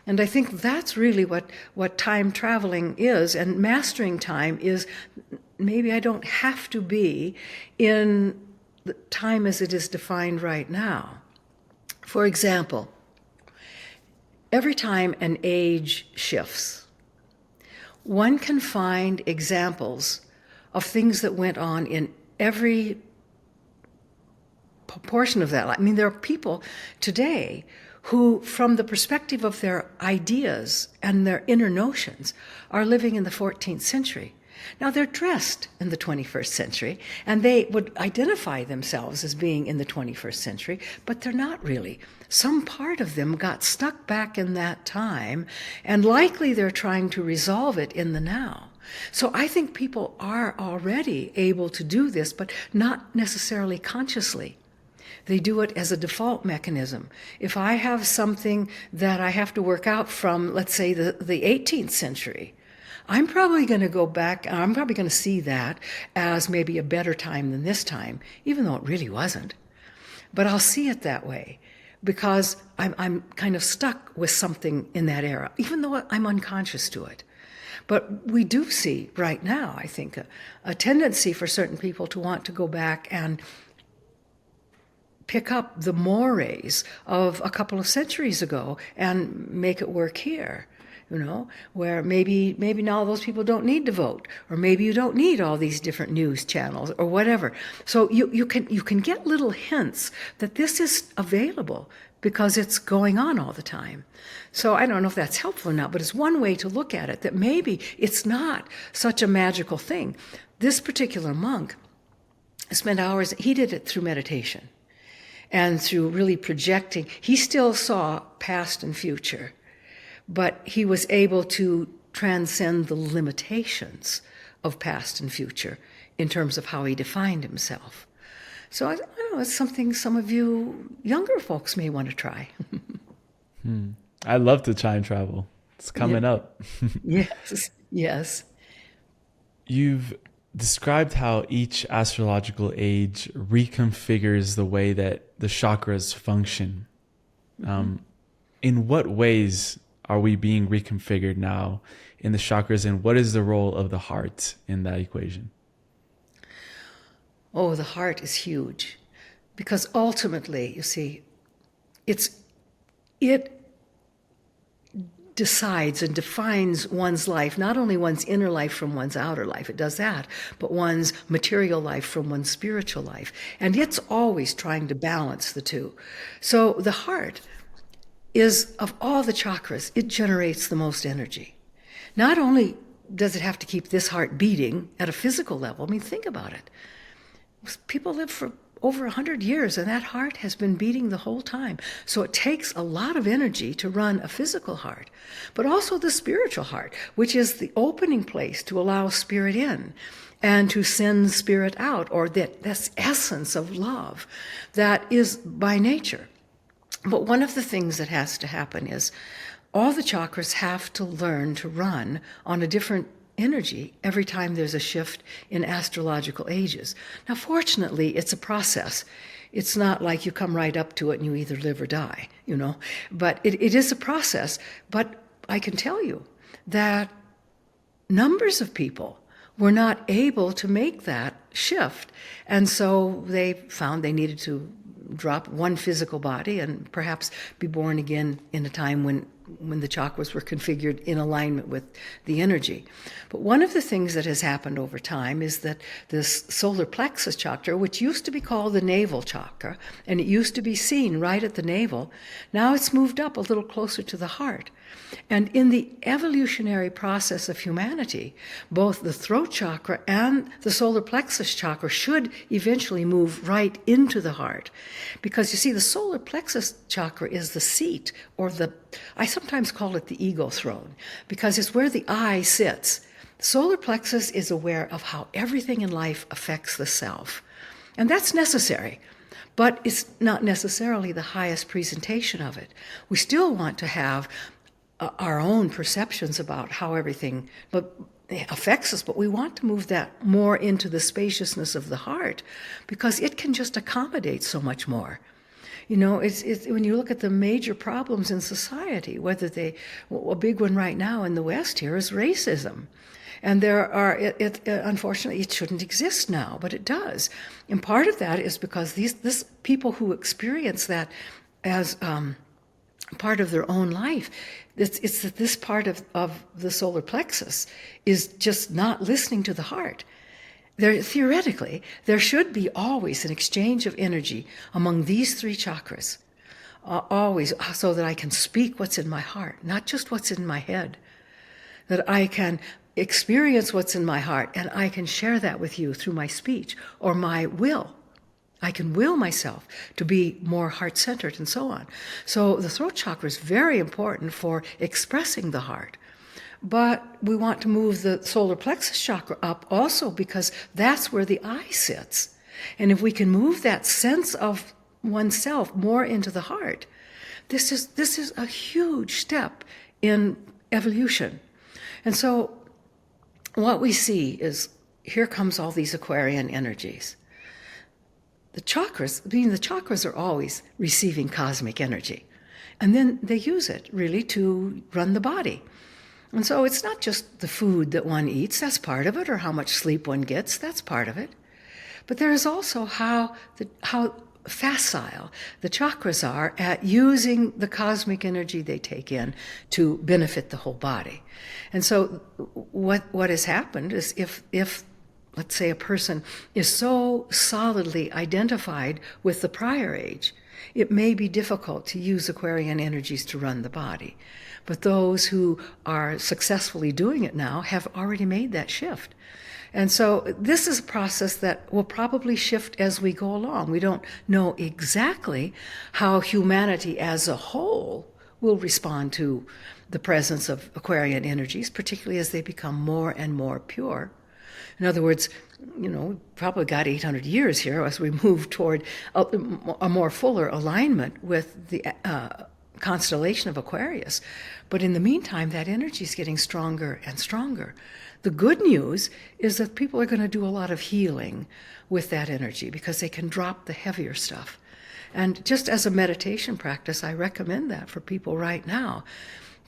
And I think that's really what time traveling is, and mastering time is maybe I don't have to be in the time as it is defined right now. For example, every time an age shifts, one can find examples of things that went on in every proportion of that. I mean, there are people today who, from the perspective of their ideas and their inner notions, are living in the 14th century. Now, they're dressed in the 21st century, and they would identify themselves as being in the 21st century, but they're not really. Some part of them got stuck back in that time, and likely they're trying to resolve it in the now. So I think people are already able to do this, but not necessarily consciously. They do it as a default mechanism. If I have something that I have to work out from, let's say, the 18th century, I'm probably going to go back, and I'm probably going to see that as maybe a better time than this time, even though it really wasn't. But I'll see it that way because I'm kind of stuck with something in that era, even though I'm unconscious to it. But we do see right now, I think, a tendency for certain people to want to go back and pick up the mores of a couple of centuries ago and make it work here. Where maybe now those people don't need to vote, or maybe you don't need all these different news channels or whatever. So you can get little hints that this is available because it's going on all the time. So I don't know if that's helpful or not, but it's one way to look at it, that maybe it's not such a magical thing. This particular monk spent hours, he did it through meditation and through really projecting. He still saw past and future, but he was able to transcend the limitations of past and future in terms of how he defined himself. So I don't know, it's something some of you younger folks may want to try. I'd love to time travel. It's coming up. Yes. You've described how each astrological age reconfigures the way that the chakras function. In what ways are we being reconfigured now in the chakras, and what is the role of the heart in that equation? Oh, the heart is huge, because ultimately, you see, it decides and defines one's life, not only one's inner life from one's outer life, it does that, but one's material life from one's spiritual life. And it's always trying to balance the two. So the heart is, of all the chakras, it generates the most energy. Not only does it have to keep this heart beating at a physical level, I mean, think about it. People live for over 100 years, and that heart has been beating the whole time. So it takes a lot of energy to run a physical heart, but also the spiritual heart, which is the opening place to allow spirit in and to send spirit out, or this essence of love that is by nature. But one of the things that has to happen is all the chakras have to learn to run on a different energy every time there's a shift in astrological ages. Now, fortunately, it's a process. It's not like you come right up to it and you either live or die, But it is a process. But I can tell you that numbers of people were not able to make that shift. And so they found they needed to drop one physical body and perhaps be born again in a time when the chakras were configured in alignment with the energy. But one of the things that has happened over time is that this solar plexus chakra, which used to be called the navel chakra, and it used to be seen right at the navel, now it's moved up a little closer to the heart. And in the evolutionary process of humanity, both the throat chakra and the solar plexus chakra should eventually move right into the heart. Because you see, the solar plexus chakra is the seat, or I sometimes call it the ego throne, because it's where the I sits. The solar plexus is aware of how everything in life affects the self. And that's necessary. But it's not necessarily the highest presentation of it. We still want to have our own perceptions about how everything affects us, but we want to move that more into the spaciousness of the heart because it can just accommodate so much more. It's when you look at the major problems in society, a big one right now in the West here is racism. And unfortunately, it shouldn't exist now, but it does. And part of that is because this people who experience that as part of their own life, it's that this part of the solar plexus is just not listening to the heart. Theoretically, there should be always an exchange of energy among these three chakras, always, so that I can speak what's in my heart, not just what's in my head, that I can experience what's in my heart, and I can share that with you through my speech or my will. I can will myself to be more heart-centered and so on. So the throat chakra is very important for expressing the heart. But we want to move the solar plexus chakra up also because that's where the I sits. And if we can move that sense of oneself more into the heart, this is a huge step in evolution. And so what we see is, here comes all these Aquarian energies. The chakras are always receiving cosmic energy. And then they use it really to run the body. And so it's not just the food that one eats, that's part of it, or how much sleep one gets, that's part of it. But there is also how facile the chakras are at using the cosmic energy they take in to benefit the whole body. And so what has happened is if let's say a person is so solidly identified with the prior age, it may be difficult to use Aquarian energies to run the body. But those who are successfully doing it now have already made that shift. And so this is a process that will probably shift as we go along. We don't know exactly how humanity as a whole will respond to the presence of Aquarian energies, particularly as they become more and more pure. In other words, we probably got 800 years here as we move toward a more fuller alignment with the constellation of Aquarius. But in the meantime, that energy is getting stronger and stronger. The good news is that people are going to do a lot of healing with that energy because they can drop the heavier stuff. And just as a meditation practice, I recommend that for people right now,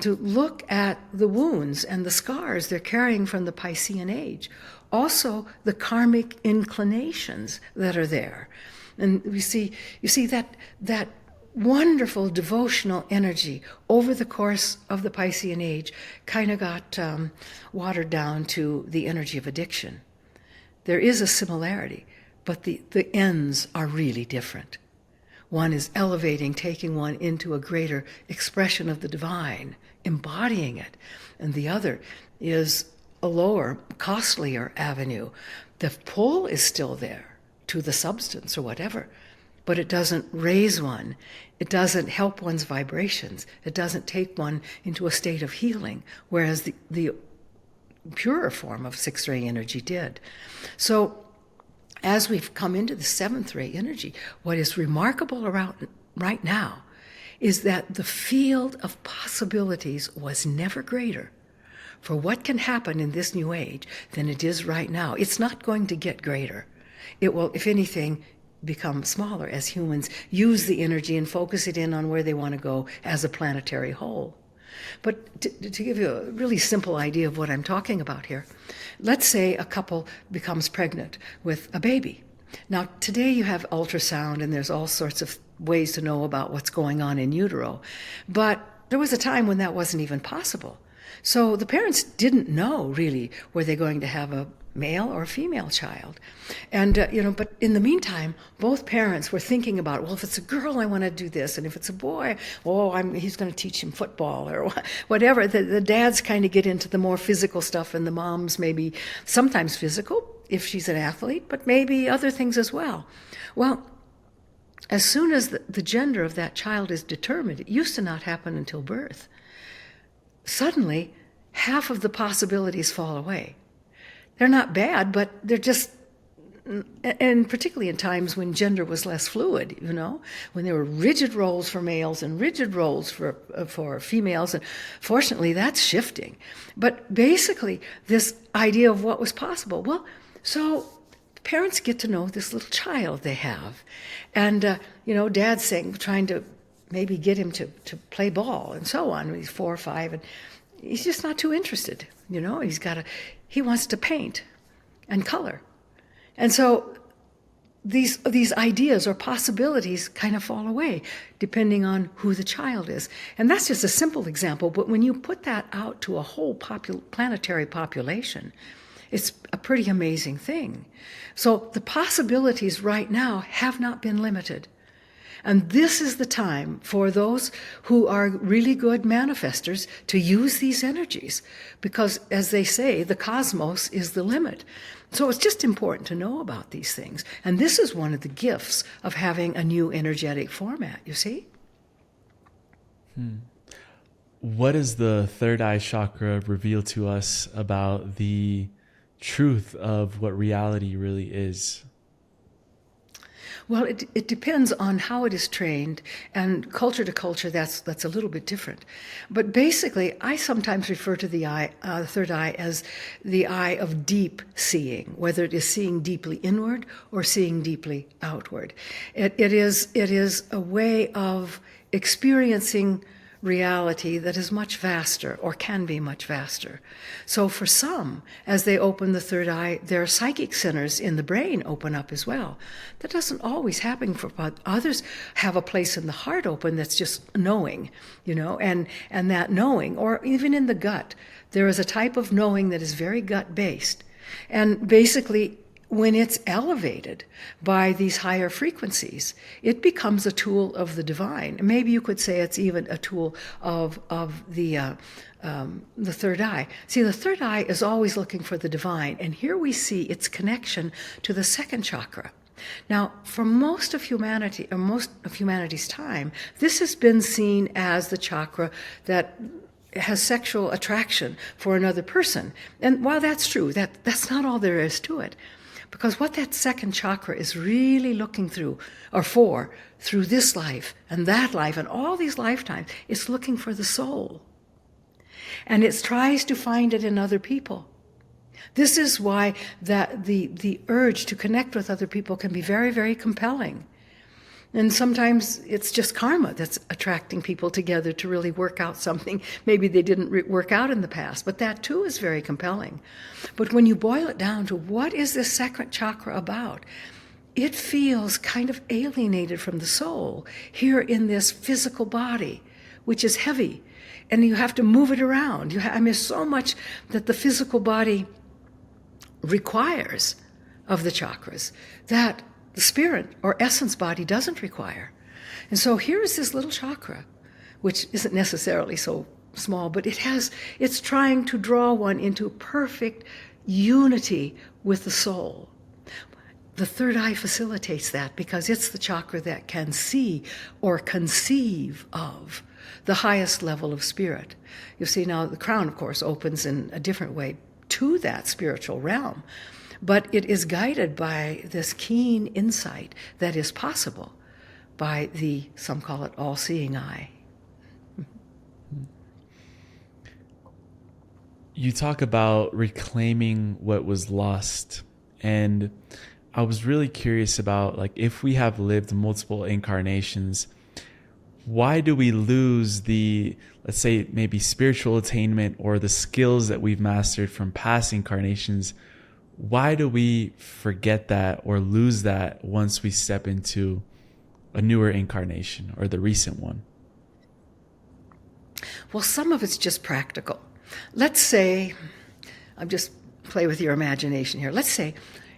to look at the wounds and the scars they're carrying from the Piscean age. Also, the karmic inclinations that are there. And you see that wonderful devotional energy over the course of the Piscean age kind of got watered down to the energy of addiction. There is a similarity, but the ends are really different. One is elevating, taking one into a greater expression of the divine, embodying it. And the other is a lower, costlier avenue. The pull is still there to the substance or whatever, but it doesn't raise one. It doesn't help one's vibrations. It doesn't take one into a state of healing, whereas the purer form of sixth ray energy did. So as we've come into the seventh ray energy, what is remarkable around right now is that the field of possibilities was never greater for what can happen in this new age than it is right now. It's not going to get greater. It will, if anything, become smaller as humans use the energy and focus it in on where they want to go as a planetary whole. But to give you a really simple idea of what I'm talking about here, let's say a couple becomes pregnant with a baby. Now, today you have ultrasound and there's all sorts of ways to know about what's going on in utero. But there was a time when that wasn't even possible. So the parents didn't know really were they going to have a male or a female child. And, but in the meantime, both parents were thinking about, well, if it's a girl, I want to do this. And if it's a boy, he's going to teach him football or whatever. The dads kind of get into the more physical stuff, and the moms maybe sometimes physical if she's an athlete, but maybe other things as well. Well, as soon as the gender of that child is determined, it used to not happen until birth. Suddenly, half of the possibilities fall away. They're not bad, but they're just, and particularly in times when gender was less fluid, when there were rigid roles for males and rigid roles for females, and fortunately that's shifting. But basically, this idea of what was possible. Well, so parents get to know this little child they have, and dad's trying to maybe get him to play ball and so on when he's 4 or 5, and he's just not too interested. He wants to paint and color. And so these ideas or possibilities kind of fall away depending on who the child is. And that's just a simple example, but when you put that out to a whole planetary population, it's a pretty amazing thing. So the possibilities right now have not been limited. And this is the time for those who are really good manifestors to use these energies, because, as they say, the cosmos is the limit. So it's just important to know about these things. And this is one of the gifts of having a new energetic format, you see? What does the third eye chakra reveal to us about the truth of what reality really is? Well, it depends on how it is trained, and culture to culture, that's a little bit different. But basically, I sometimes refer to the third eye as the eye of deep seeing, whether it is seeing deeply inward or seeing deeply outward. It is a way of experiencing reality that is much vaster, or can be much vaster. So for some, as they open the third eye, their psychic centers in the brain open up as well. That doesn't always happen for others. Have a place in the heart open that's just knowing, and that knowing, or even in the gut, there is a type of knowing that is very gut-based. And basically, when it's elevated by these higher frequencies, it becomes a tool of the divine. Maybe you could say it's even a tool of the third eye. See, the third eye is always looking for the divine, and here we see its connection to the second chakra. Now, for most of humanity, or most of humanity's time, this has been seen as the chakra that has sexual attraction for another person. And while that's true, that's not all there is to it. Because what that second chakra is really looking through this life and that life and all these lifetimes, it's looking for the soul. And it tries to find it in other people. This is why the urge to connect with other people can be very, very compelling. And sometimes it's just karma that's attracting people together to really work out something maybe they didn't work out in the past. But that too is very compelling. But when you boil it down to what is this second chakra about, it feels kind of alienated from the soul here in this physical body, which is heavy. And you have to move it around. There's so much that the physical body requires of the chakras that the spirit or essence body doesn't require. And so here is this little chakra, which isn't necessarily so small, but it's trying to draw one into perfect unity with the soul. The third eye facilitates that because it's the chakra that can see or conceive of the highest level of spirit. You see, now the crown, of course, opens in a different way to that spiritual realm. But it is guided by this keen insight that is possible by some call it all-seeing eye. You talk about reclaiming what was lost. And I was really curious about, like, if we have lived multiple incarnations, why do we lose the, let's say, maybe spiritual attainment or the skills that we've mastered from past incarnations? Why do we forget that or lose that once we step into a newer incarnation or the recent one? Well, some of it's just practical. Let's say, I'm just play with your imagination here. Let's say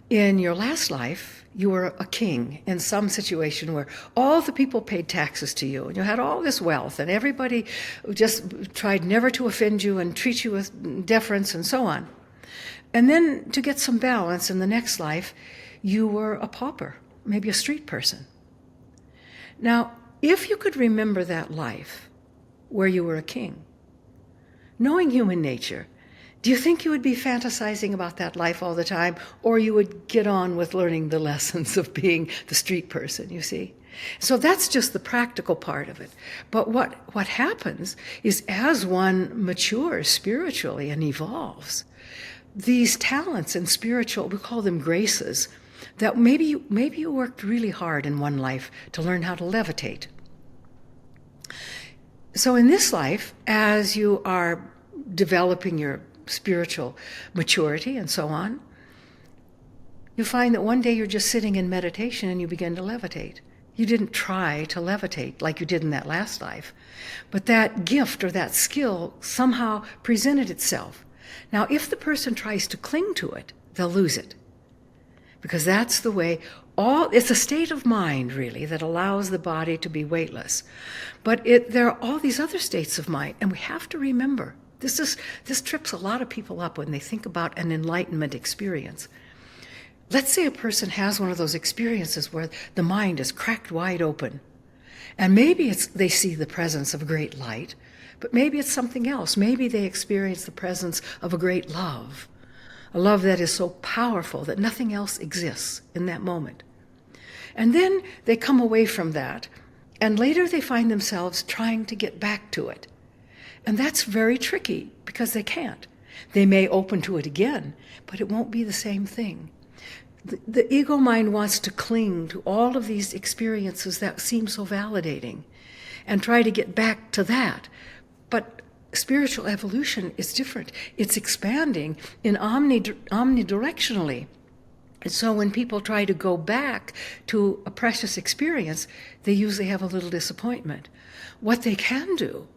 in your last life, you were a king in some situation where all the people paid taxes to you and you had all this wealth and everybody just tried never to offend you and treat you with deference and so on. And then to get some balance in the next life, you were a pauper, maybe a street person. Now, if you could remember that life where you were a king, knowing human nature, do you think you would be fantasizing about that life all the time, or you would get on with learning the lessons of being the street person, you see? So that's just the practical part of it. But what happens is as one matures spiritually and evolves, these talents and spiritual, we call them graces, that maybe you worked really hard in one life to learn how to levitate. So in this life, as you are developing your spiritual maturity and so on, you find that one day you're just sitting in meditation and you begin to levitate. You didn't try to levitate like you did in that last life, but that gift or that skill somehow presented itself. Now, if the person tries to cling to it, they'll lose it. Because that's the way it's a state of mind, really, that allows the body to be weightless. But there are all these other states of mind, and we have to remember, this trips a lot of people up when they think about an enlightenment experience. Let's say a person has one of those experiences where the mind is cracked wide open, and maybe they see the presence of a great light, but maybe it's something else. Maybe they experience the presence of a great love, a love that is so powerful that nothing else exists in that moment. And then they come away from that, and later they find themselves trying to get back to it. And that's very tricky because they can't. They may open to it again, but it won't be the same thing. The ego mind wants to cling to all of these experiences that seem so validating and try to get back to that. But spiritual evolution is different. It's expanding in omnidirectionally. And so when people try to go back to a precious experience, they usually have a little disappointment. What they can do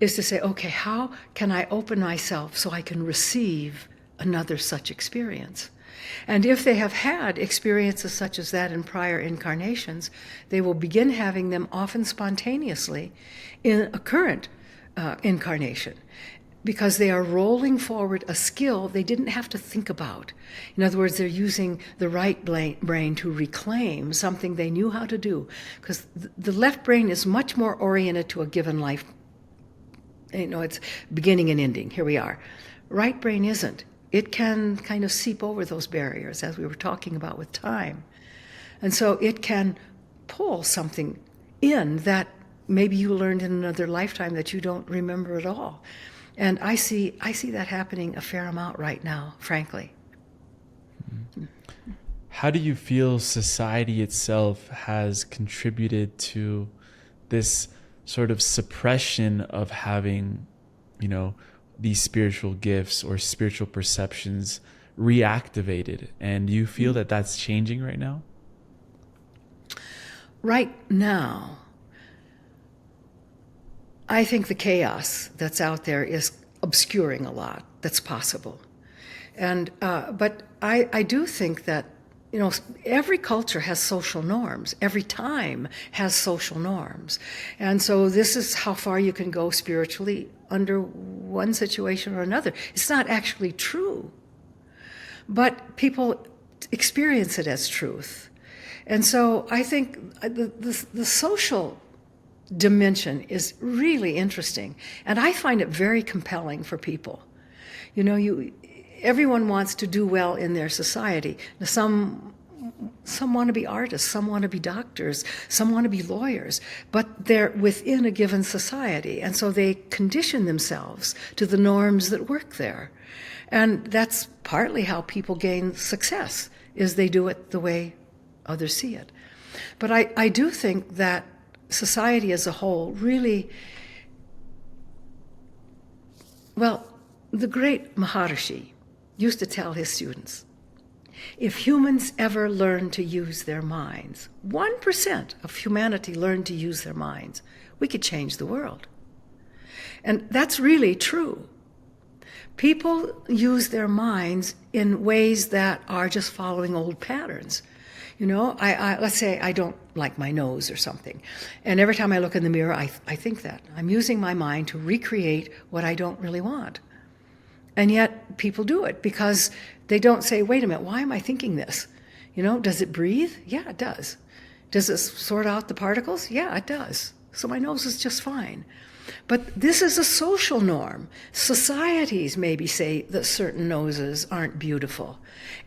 is to say, okay, how can I open myself so I can receive another such experience? And if they have had experiences such as that in prior incarnations, they will begin having them often spontaneously in a current incarnation, because they are rolling forward a skill they didn't have to think about. In other words, they're using the right brain to reclaim something they knew how to do, because the left brain is much more oriented to a given life. It's beginning and ending. Here we are. Right brain isn't. It can kind of seep over those barriers, as we were talking about with time. And so it can pull something in that maybe you learned in another lifetime that you don't remember at all. And I see that happening a fair amount right now, frankly. How do you feel society itself has contributed to this sort of suppression of having, these spiritual gifts or spiritual perceptions reactivated? And do you feel that that's changing right now? Right now, I think the chaos that's out there is obscuring a lot that's possible. And but I do think that every culture has social norms. Every time has social norms. And so this is how far you can go spiritually under one situation or another. It's not actually true, but people experience it as truth. And so I think the social dimension is really interesting, and I find it very compelling for people. Everyone wants to do well in their society. Now, Some want to be artists, some want to be doctors, some want to be lawyers, but they're within a given society, and so they condition themselves to the norms that work there. And that's partly how people gain success, is they do it the way others see it. But I do think that society as a whole really, well, the great Maharishi used to tell his students, if humans ever learn to use their minds, 1% of humanity learn to use their minds, we could change the world. And that's really true. People use their minds in ways that are just following old patterns. You know, let's say I don't like my nose or something. And every time I look in the mirror, I think that. I'm using my mind to recreate what I don't really want. And yet people do it because they don't say, wait a minute, why am I thinking this? You know, does it breathe? Yeah, it does. Does it sort out the particles? Yeah, it does. So my nose is just fine. But this is a social norm. Societies maybe say that certain noses aren't beautiful.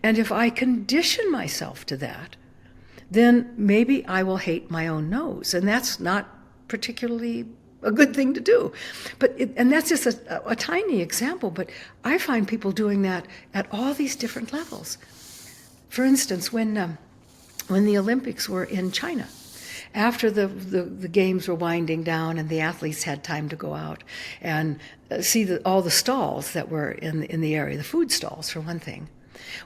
And if I condition myself to that, then maybe I will hate my own nose. And that's not particularly a good thing to do. And that's just a tiny example, but I find people doing that at all these different levels. For instance, when the Olympics were in China, after the games were winding down and the athletes had time to go out and see all the stalls that were in the area, the food stalls for one thing.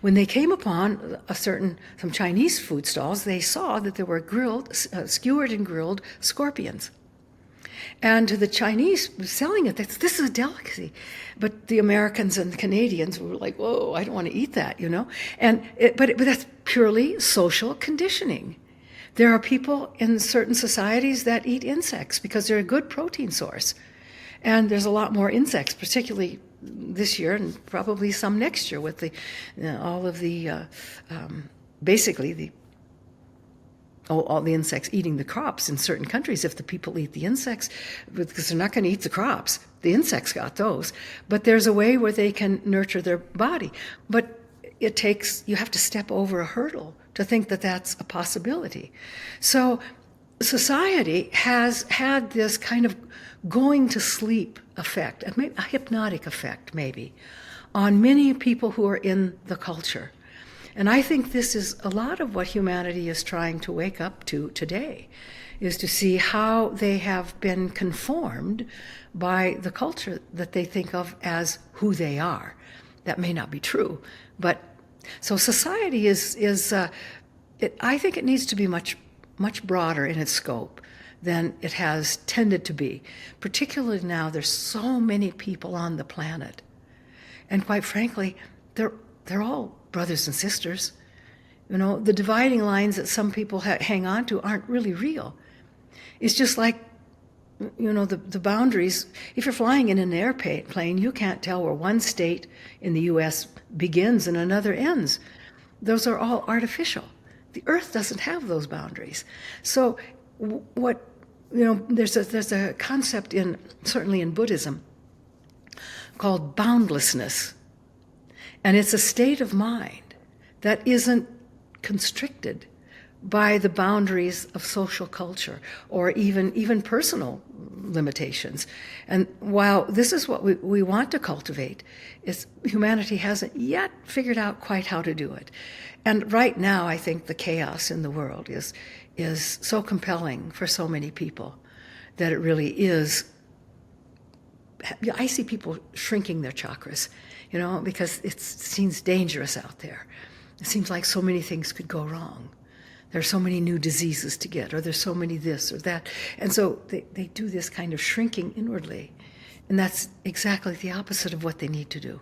When they came upon some Chinese food stalls, they saw that there were skewered and grilled scorpions. And to the Chinese selling it, this is a delicacy. But the Americans and the Canadians were like, whoa, I don't want to eat that, you know? But that's purely social conditioning. There are people in certain societies that eat insects because they're a good protein source. And there's a lot more insects, particularly this year and probably some next year with all the insects eating the crops in certain countries. If the people eat the insects, because they're not going to eat the crops, the insects got those. But there's a way where they can nurture their body. But you have to step over a hurdle to think that that's a possibility. So society has had this kind of going to sleep effect, a hypnotic effect maybe, on many people who are in the culture. And I think this is a lot of what humanity is trying to wake up to today, is to see how they have been conformed by the culture that they think of as who they are. That may not be true, but so society I think it needs to be much, much broader in its scope than it has tended to be. Particularly now, there's so many people on the planet. And quite frankly, they're all brothers and sisters. You know, the dividing lines that some people hang on to aren't really real. It's just like, you know, the boundaries. If you're flying in an airplane, you can't tell where one state in the U.S. begins and another ends. Those are all artificial. The Earth doesn't have those boundaries. So there's a concept certainly in Buddhism called boundlessness. And it's a state of mind that isn't constricted by the boundaries of social culture or even personal limitations. And while this is what we want to cultivate, humanity hasn't yet figured out quite how to do it. And right now, I think the chaos in the world is so compelling for so many people that it really is. I see people shrinking their chakras, you know, because it seems dangerous out there. It seems like so many things could go wrong. There are so many new diseases to get, or there's so many this or that. And so they do this kind of shrinking inwardly. And that's exactly the opposite of what they need to do.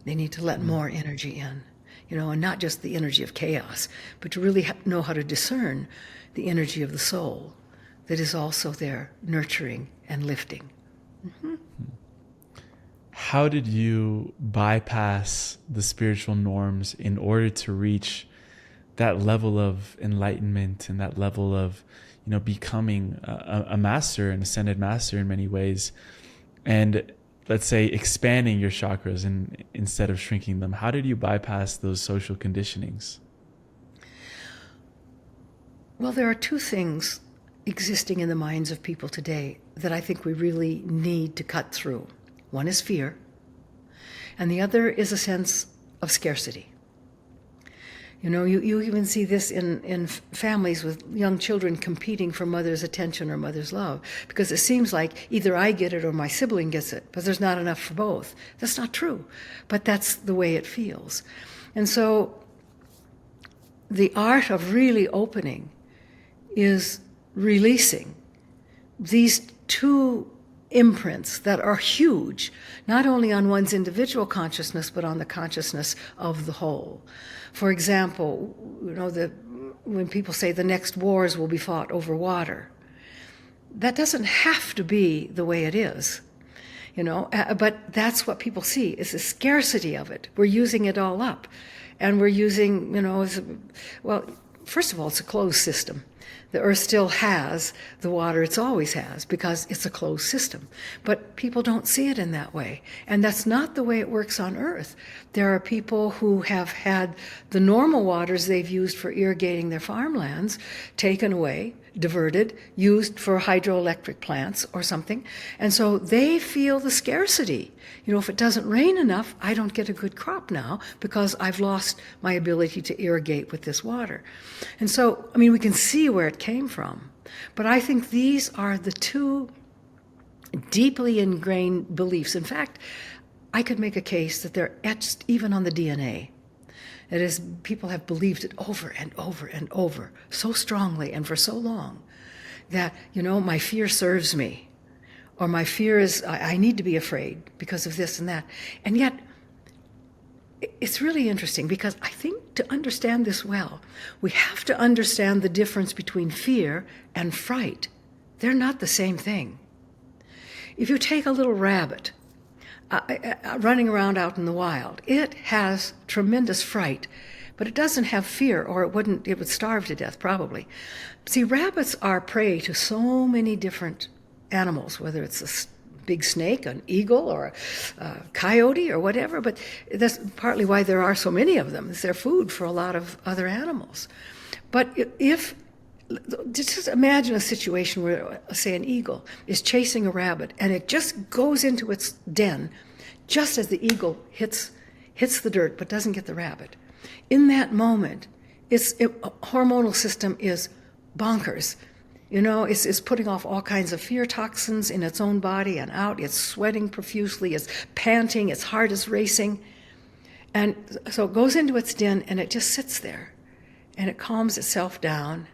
They need to let more energy in, you know, and not just the energy of chaos, but to really know how to discern the energy of the soul that is also there nurturing and lifting. Mm-hmm. How did you bypass the spiritual norms in order to reach that level of enlightenment and that level of, you know, becoming a master, an ascended master in many ways, and let's say expanding your chakras and instead of shrinking them? How did you bypass those social conditionings? Well, there are two things existing in the minds of people today that I think we really need to cut through. One is fear, and the other is a sense of scarcity. You know, you even see this in families with young children competing for mother's attention or mother's love, because it seems like either I get it or my sibling gets it, but there's not enough for both. That's not true, but that's the way it feels. And so the art of really opening is releasing these two imprints that are huge, not only on one's individual consciousness, but on the consciousness of the whole. For example, you know, when people say the next wars will be fought over water, that doesn't have to be the way it is, you know, but that's what people see, is the scarcity of it. We're using it all up, and we're using, you know, well, first of all, it's a closed system. The Earth still has the water it's always has because it's a closed system. But people don't see it in that way. And that's not the way it works on Earth. There are people who have had the normal waters they've used for irrigating their farmlands taken away, diverted, used for hydroelectric plants or something. And so they feel the scarcity. You know, if it doesn't rain enough, I don't get a good crop now because I've lost my ability to irrigate with this water. And so, I mean, we can see where it came from. But I think these are the two deeply ingrained beliefs. In fact, I could make a case that they're etched even on the DNA. That is, people have believed it over and over and over so strongly and for so long that, you know, my fear serves me. Or my fear is, I need to be afraid because of this and that. And yet, it's really interesting because I think to understand this well, we have to understand the difference between fear and fright. They're not the same thing. If you take a little rabbit running around out in the wild, it has tremendous fright, but it doesn't have fear, or it would starve to death probably. See, rabbits are prey to so many different animals, whether it's a big snake, an eagle, or a coyote, or whatever, but that's partly why there are so many of them. It's their food for a lot of other animals. But just imagine a situation where, say, an eagle is chasing a rabbit, and it just goes into its den just as the eagle hits the dirt but doesn't get the rabbit. In that moment, its hormonal system is bonkers. You know, it's putting off all kinds of fear toxins in its own body and out. It's sweating profusely. It's panting. Its heart is racing. And so it goes into its den, and it just sits there. And it calms itself down.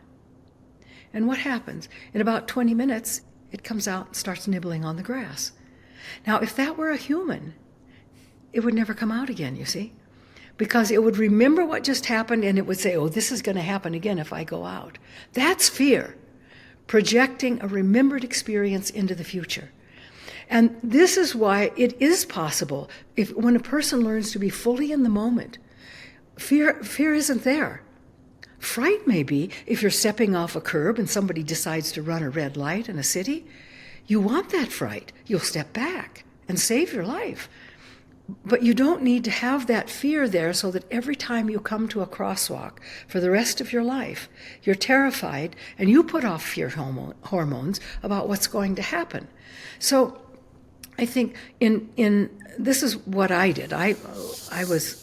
And what happens? In about 20 minutes, it comes out and starts nibbling on the grass. Now, if that were a human, it would never come out again, you see? Because it would remember what just happened, and it would say, oh, this is going to happen again if I go out. That's fear. Projecting a remembered experience into the future. And this is why it is possible, when a person learns to be fully in the moment, fear isn't there. Fright may be if you're stepping off a curb and somebody decides to run a red light in a city. You want that fright. You'll step back and save your life. But you don't need to have that fear there so that every time you come to a crosswalk for the rest of your life, you're terrified and you put off fear hormones about what's going to happen. So I think in this is what I did. I was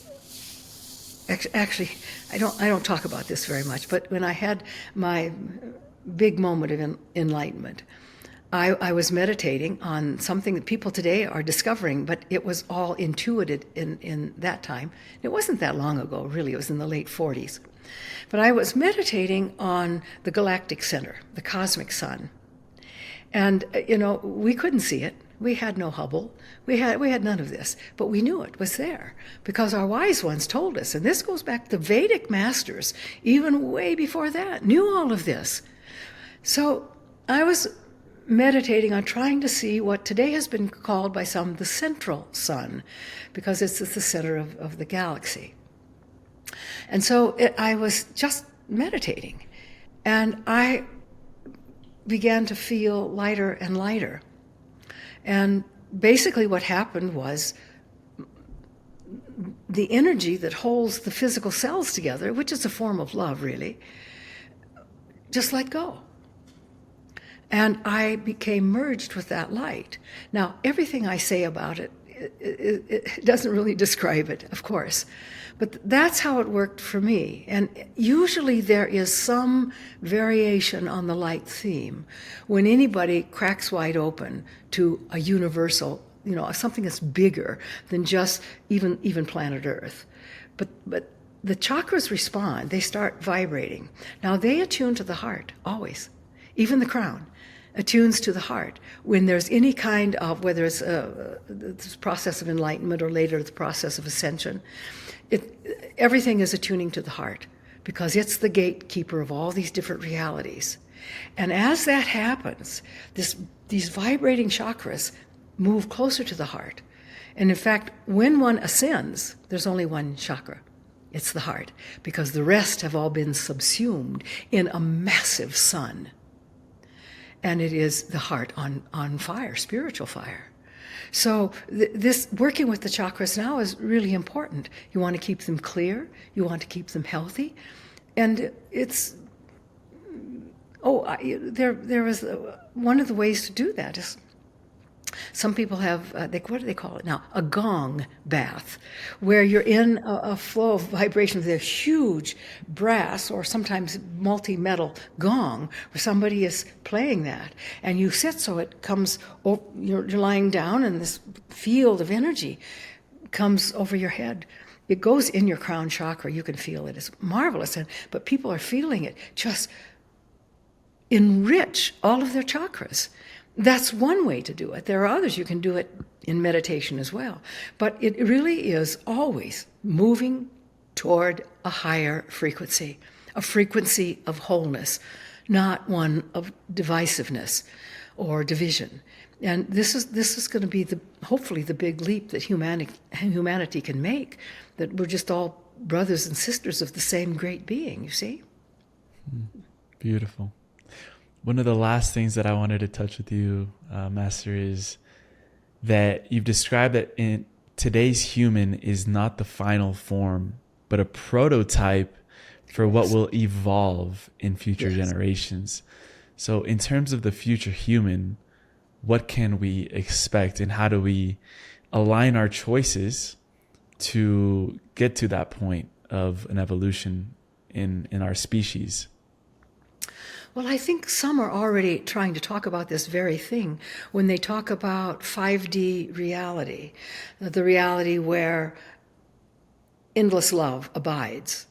actually, I don't talk about this very much, but when I had my big moment of enlightenment, I was meditating on something that people today are discovering, but it was all intuited in that time. It wasn't that long ago, really. It was in the late 40s. But I was meditating on the galactic center, the cosmic sun. And, you know, we couldn't see it. We had no Hubble. We had none of this. But we knew it was there because our wise ones told us. And this goes back to Vedic masters, even way before that, knew all of this. So I was meditating on trying to see what today has been called by some the central sun, because it's the center of the galaxy. And so I was just meditating, and I began to feel lighter and lighter. And basically what happened was the energy that holds the physical cells together, which is a form of love, really, just let go. And I became merged with that light. Now, everything I say about it, it doesn't really describe it, of course. But that's how it worked for me. And usually there is some variation on the light theme when anybody cracks wide open to a universal, something that's bigger than just even planet Earth. But the chakras respond. They start vibrating. Now, they attune to the heart, always. Even the crown attunes to the heart. When there's any kind of, whether it's this process of enlightenment or later the process of ascension, everything is attuning to the heart because it's the gatekeeper of all these different realities. And as that happens, these vibrating chakras move closer to the heart. And in fact, when one ascends, there's only one chakra. It's the heart, because the rest have all been subsumed in a massive sun. And it is the heart on fire, spiritual fire. So this working with the chakras now is really important. You want to keep them clear. You want to keep them healthy. And it's, there was one of the ways to do that is some people have, what do they call it now? A gong bath, where you're in a flow of vibration with a huge brass or sometimes multi-metal gong, where somebody is playing that. And you sit so it comes, you're lying down and this field of energy comes over your head. It goes in your crown chakra. You can feel it. It's marvelous. But people are feeling it just enrich all of their chakras. That's one way to do it. There are others. You can do it in meditation as well. But it really is always moving toward a higher frequency, a frequency of wholeness, not one of divisiveness or division. And this is going to be hopefully the big leap that humanity can make, that we're just all brothers and sisters of the same great being, you see? Beautiful. One of the last things that I wanted to touch with you, Master, is that you've described that in today's human is not the final form, but a prototype for what will evolve in future generations. So in terms of the future human, what can we expect, and how do we align our choices to get to that point of an evolution in our species? Well, I think some are already trying to talk about this very thing when they talk about 5D reality, the reality where endless love abides.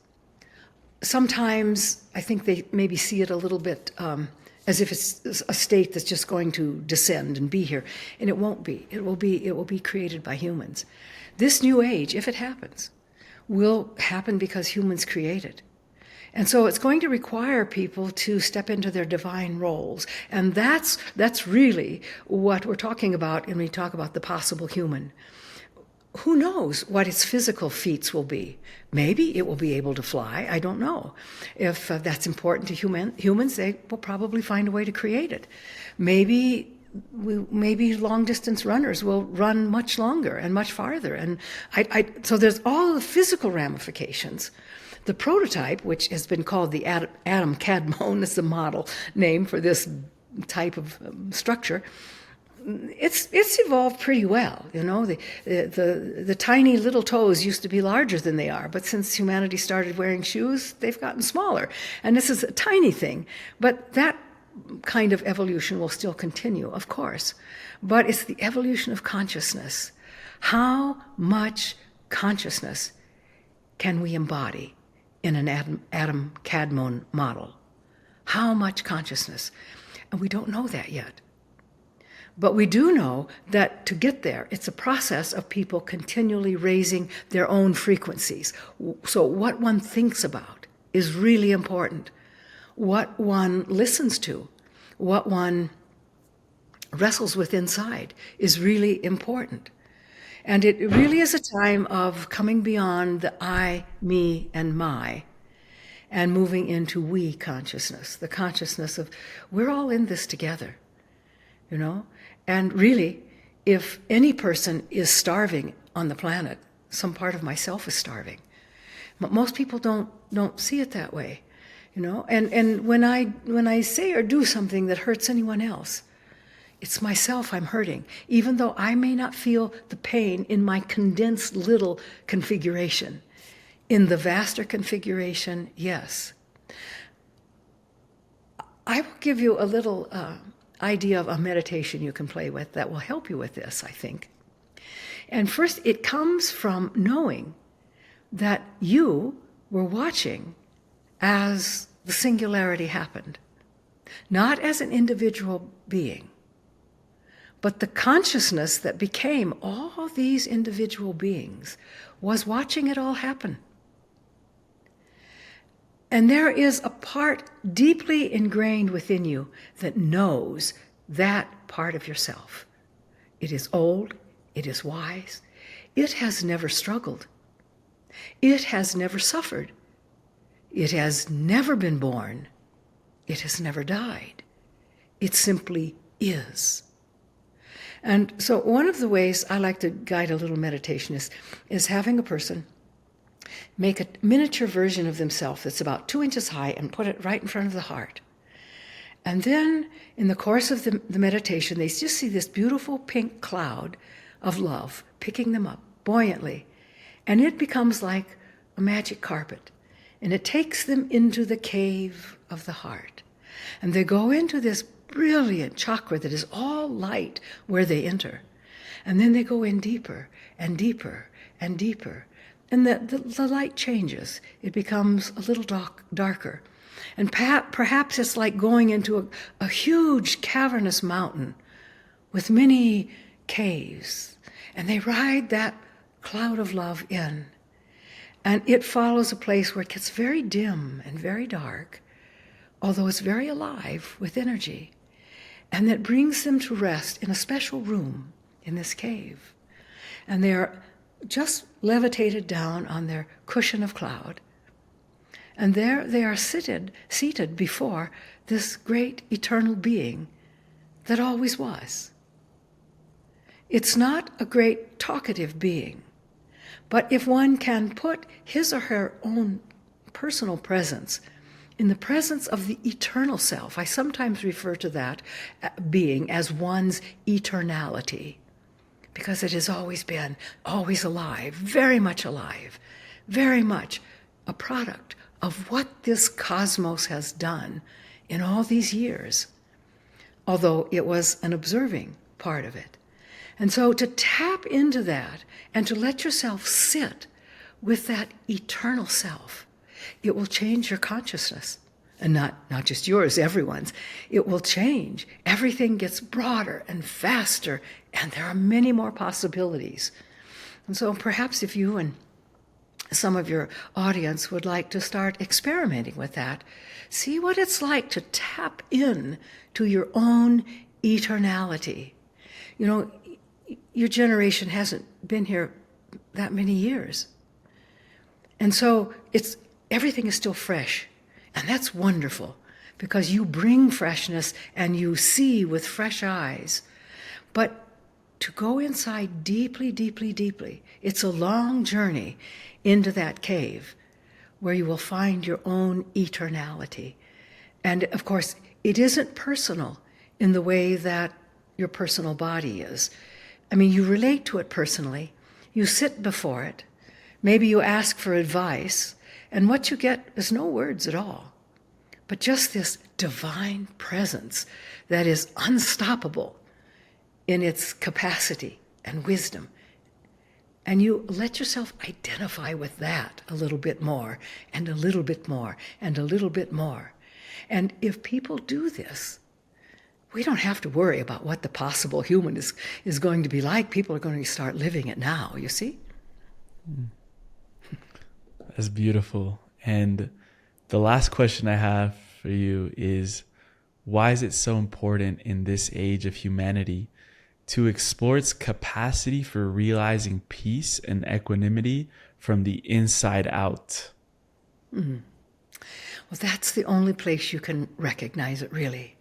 Sometimes I think they maybe see it a little bit as if it's a state that's just going to descend and be here, and it won't be. It will be created by humans. This new age, if it happens, will happen because humans create it. And so it's going to require people to step into their divine roles. And that's really what we're talking about when we talk about the possible human. Who knows what its physical feats will be? Maybe it will be able to fly. I don't know. If that's important to humans, they will probably find a way to create it. Maybe long-distance runners will run much longer and much farther. And so there's all the physical ramifications. The prototype, which has been called the atom cadmon, is the model name for this type of structure. It's evolved pretty well. The tiny little toes used to be larger than they are, but since humanity started wearing shoes, they've gotten smaller. And this is a tiny thing, but that kind of evolution will still continue, of course. But it's the evolution of consciousness. How much consciousness can we embody in an atom cadmon model? How much consciousness? And we don't know that yet. But we do know that to get there, it's a process of people continually raising their own frequencies. So what one thinks about is really important. What one listens to, what one wrestles with inside is really important. And it really is a time of coming beyond the I, me, and my, and moving into we consciousness, the consciousness of we're all in this together, And really, if any person is starving on the planet, some part of myself is starving. But most people don't see it that way. And when I say or do something that hurts anyone else, it's myself I'm hurting, even though I may not feel the pain in my condensed little configuration. In the vaster configuration, yes. I will give you a little idea of a meditation you can play with that will help you with this, I think. And first, it comes from knowing that you were watching as the singularity happened, not as an individual being, but the consciousness that became all these individual beings was watching it all happen. And there is a part deeply ingrained within you that knows that part of yourself. It is old, it is wise, it has never struggled, it has never suffered, it has never been born, it has never died. It simply is. And so one of the ways I like to guide a little meditation is having a person make a miniature version of themselves that's about 2 inches high and put it right in front of the heart. And then in the course of the meditation, they just see this beautiful pink cloud of love picking them up buoyantly. And it becomes like a magic carpet. And it takes them into the cave of the heart. And they go into this brilliant chakra that is all light where they enter. And then they go in deeper and deeper and deeper. And the light changes. It becomes a little darker. And perhaps it's like going into a huge cavernous mountain with many caves. And they ride that cloud of love in. And it follows a place where it gets very dim and very dark, although it's very alive with energy. And that brings them to rest in a special room in this cave. And they're just levitated down on their cushion of cloud. And there they are seated before this great eternal being that always was. It's not a great talkative being, but if one can put his or her own personal presence in the presence of the eternal self, I sometimes refer to that being as one's eternality, because it has always been, always alive, very much a product of what this cosmos has done in all these years, although it was an observing part of it. And so to tap into that and to let yourself sit with that eternal self, it will change your consciousness. And not just yours, everyone's. It will change. Everything gets broader and faster, and there are many more possibilities. And so perhaps if you and some of your audience would like to start experimenting with that, see what it's like to tap in to your own eternality. Your generation hasn't been here that many years. And so everything is still fresh. And that's wonderful, because you bring freshness and you see with fresh eyes. But to go inside deeply, deeply, deeply, it's a long journey into that cave where you will find your own eternality. And of course, it isn't personal in the way that your personal body is. I mean, you relate to it personally. You sit before it. Maybe you ask for advice. And what you get is no words at all, but just this divine presence that is unstoppable in its capacity and wisdom. And you let yourself identify with that a little bit more, and a little bit more, and a little bit more. And if people do this, we don't have to worry about what the possible human is going to be like. People are going to start living it now, you see? That's beautiful. And the last question I have for you is, why is it so important in this age of humanity to explore its capacity for realizing peace and equanimity from the inside out? Mm-hmm. Well, that's the only place you can recognize it, really.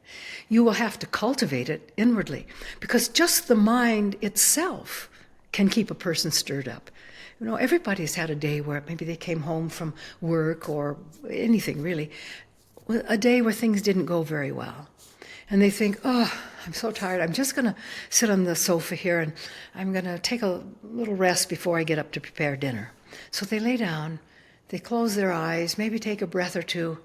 You will have to cultivate it inwardly, because just the mind itself can keep a person stirred up. Everybody's had a day where maybe they came home from work or anything really, a day where things didn't go very well. And they think, oh, I'm so tired. I'm just going to sit on the sofa here and I'm going to take a little rest before I get up to prepare dinner. So they lay down, they close their eyes, maybe take a breath or two,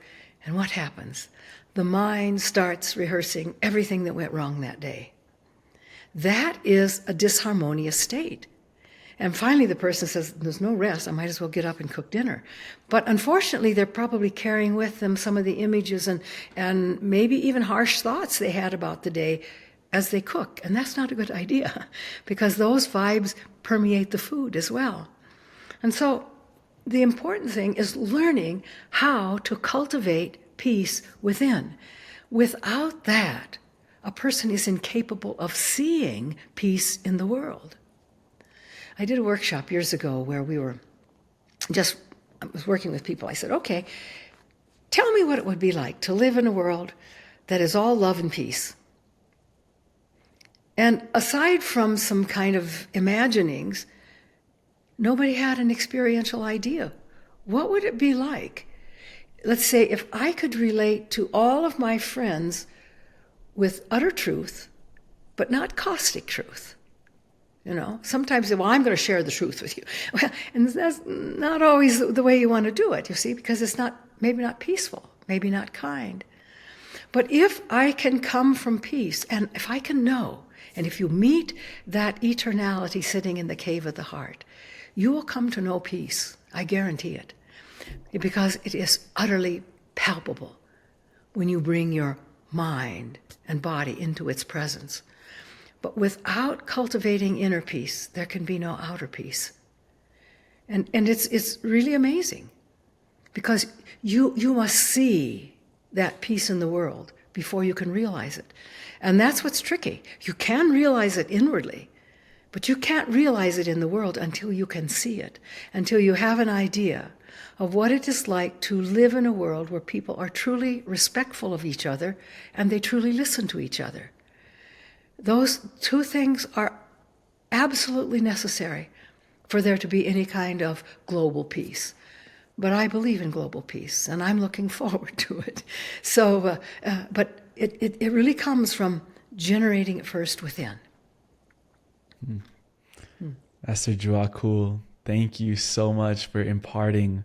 and what happens? The mind starts rehearsing everything that went wrong that day. That is a disharmonious state. And finally the person says, there's no rest, I might as well get up and cook dinner. But unfortunately, they're probably carrying with them some of the images and maybe even harsh thoughts they had about the day as they cook. And that's not a good idea, because those vibes permeate the food as well. And so the important thing is learning how to cultivate peace within. Without that, a person is incapable of seeing peace in the world. I did a workshop years ago where I was working with people. I said, okay, tell me what it would be like to live in a world that is all love and peace. And aside from some kind of imaginings, nobody had an experiential idea. What would it be like? Let's say if I could relate to all of my friends with utter truth, but not caustic truth. You know, sometimes they say, well, I'm going to share the truth with you. Well, and that's not always the way you want to do it, you see, because it's maybe not peaceful, maybe not kind. But if I can come from peace, and if I can know, and if you meet that eternality sitting in the cave of the heart, you will come to know peace. I guarantee it. Because it is utterly palpable when you bring your mind and body into its presence. But without cultivating inner peace, there can be no outer peace. And it's really amazing, because you must see that peace in the world before you can realize it. And that's what's tricky. You can realize it inwardly, but you can't realize it in the world until you can see it, until you have an idea of what it is like to live in a world where people are truly respectful of each other and they truly listen to each other. Those two things are absolutely necessary for there to be any kind of global peace. But I believe in global peace, and I'm looking forward to it. So, but it really comes from generating it first within. Master Djwhal Khul, thank you so much for imparting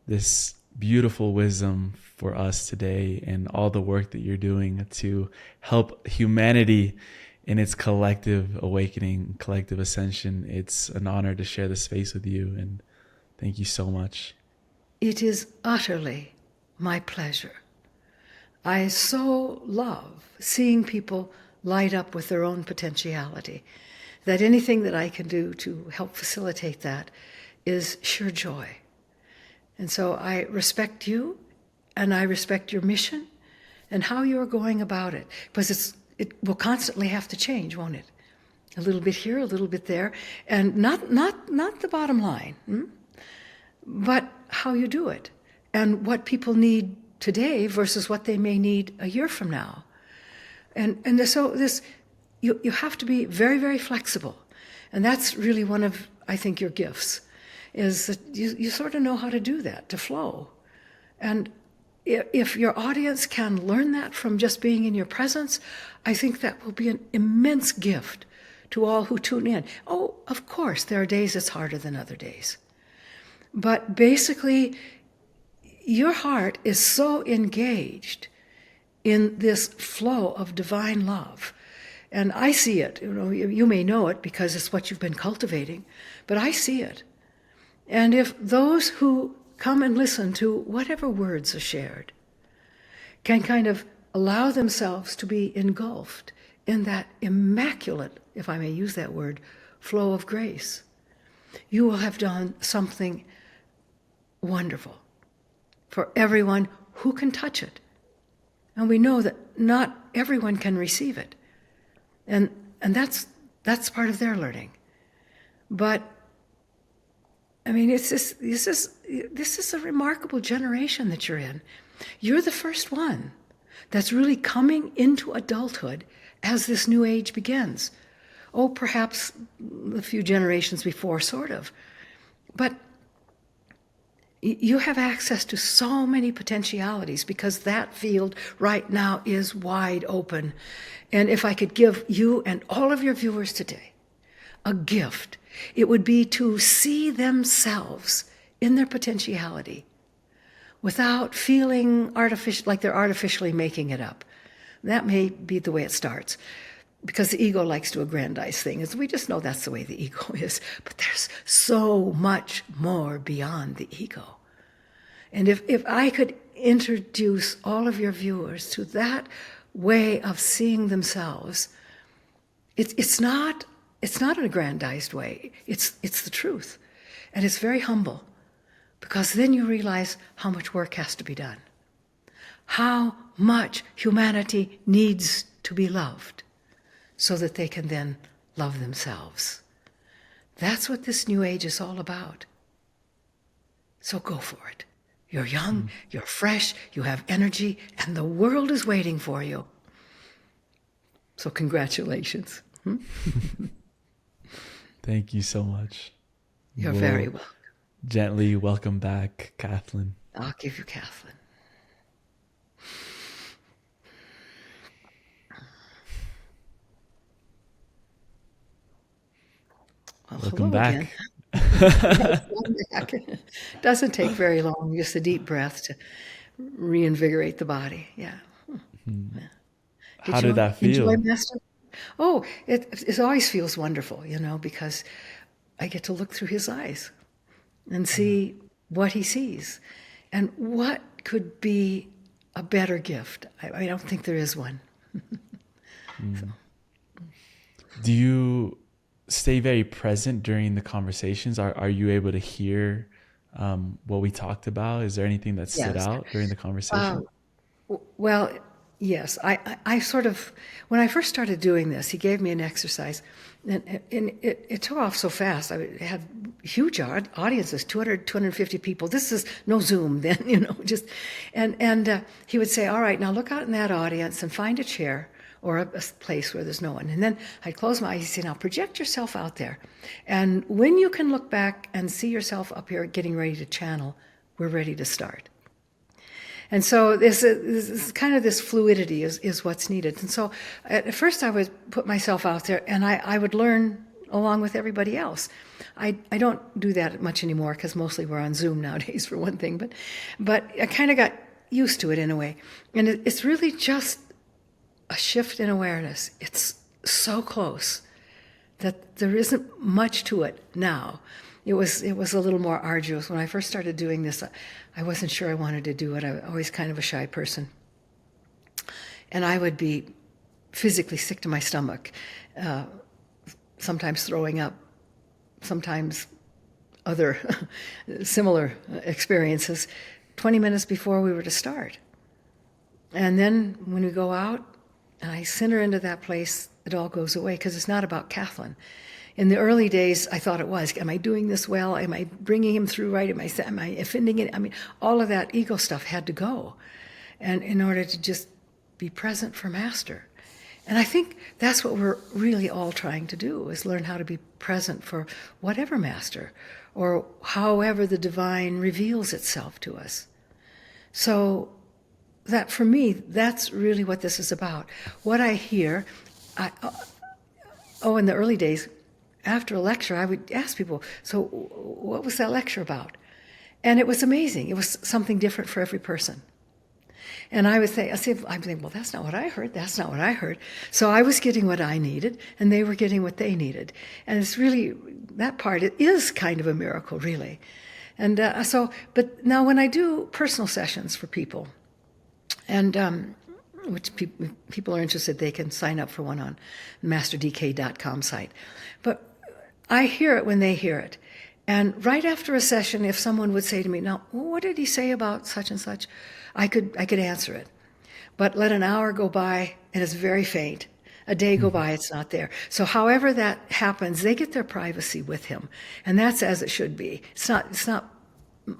this beautiful wisdom for us today, and all the work that you're doing to help humanity in its collective awakening, collective ascension. It's an honor to share the space with you, and thank you so much. It is utterly my pleasure. I so love seeing people light up with their own potentiality, that anything that I can do to help facilitate that is sheer joy. And so I respect you, and I respect your mission and how you're going about it, because it will constantly have to change, won't it? A little bit here, a little bit there, and not the bottom line, but how you do it, and what people need today versus what they may need a year from now. And so you have to be very, very flexible. And that's really one of, I think, your gifts, is that you sort of know how to do that, to flow. And if your audience can learn that from just being in your presence, I think that will be an immense gift to all who tune in. Oh, of course, there are days it's harder than other days. But basically, your heart is so engaged in this flow of divine love. And I see it. You may know it because it's what you've been cultivating, but I see it. And if those who come and listen to whatever words are shared can kind of allow themselves to be engulfed in that immaculate, if I may use that word, flow of grace, you will have done something wonderful for everyone who can touch it. And we know that not everyone can receive it. And that's part of their learning. But I mean, this is a remarkable generation that you're in. You're the first one that's really coming into adulthood as this new age begins. Oh, perhaps a few generations before, sort of. But You have access to so many potentialities because that field right now is wide open. And if I could give you and all of your viewers today a gift, it would be to see themselves in their potentiality without feeling artificial, like they're artificially making it up. That may be the way it starts, because the ego likes to aggrandize things. We just know that's the way the ego is. But there's so much more beyond the ego. And if I could introduce all of your viewers to that way of seeing themselves, it's not an aggrandized way. It's the truth. And it's very humble, because then you realize how much work has to be done, how much humanity needs to be loved so that they can then love themselves. That's what this new age is all about. So go for it. You're young, you're fresh, you have energy, and the world is waiting for you. So congratulations. Thank you so much. You're very welcome. Gently welcome back, Kathlyn. I'll give you Kathlyn. Well, Welcome back. Back. Doesn't take very long, just a deep breath to reinvigorate the body. Yeah. Yeah. How did that feel? Enjoy Master? Oh, it always feels wonderful, because I get to look through his eyes and see what he sees. And what could be a better gift? I don't think there is one. So. Do you stay very present during the conversations? Are you able to hear what we talked about? Is there anything that stood out during the conversation? Well, yes. I sort of, when I first started doing this, he gave me an exercise, and it took off so fast. I had huge audiences, 200, 250 people. This is no Zoom then, just, and he would say, all right, now look out in that audience and find a chair or a place where there's no one. And then I'd close my eyes and say, now project yourself out there. And when you can look back and see yourself up here getting ready to channel, we're ready to start. And so this kind of this fluidity is what's needed. And so at first I would put myself out there and I would learn along with everybody else. I don't do that much anymore because mostly we're on Zoom nowadays for one thing, but I kind of got used to it in a way. And it's really just a shift in awareness. It's so close that there isn't much to it now. It was a little more arduous. When I first started doing this, I wasn't sure I wanted to do it. I was always kind of a shy person. And I would be physically sick to my stomach, sometimes throwing up, sometimes other similar experiences, 20 minutes before we were to start. And then when we go out, and I send her into that place, it all goes away, because it's not about Kathlyn. In the early days, I thought it was. Am I doing this well? Am I bringing him through right? Am I offending it? I mean, all of that ego stuff had to go, and in order to just be present for Master. And I think that's what we're really all trying to do, is learn how to be present for whatever Master, or however the divine reveals itself to us. So that, for me, that's really what this is about. What I hear, in the early days, after a lecture, I would ask people, so what was that lecture about? And it was amazing. It was something different for every person. And I would say, well, that's not what I heard. That's not what I heard. So I was getting what I needed, and they were getting what they needed. And it's really, that part, it is kind of a miracle, really. And but now when I do personal sessions for people, and which people are interested, they can sign up for one on masterdk.com site. But I hear it when they hear it. And right after a session, if someone would say to me, now, what did he say about such and such? I could answer it. But let an hour go by, and it's very faint. A day go by, it's not there. So however that happens, they get their privacy with him. And that's as it should be. It's not.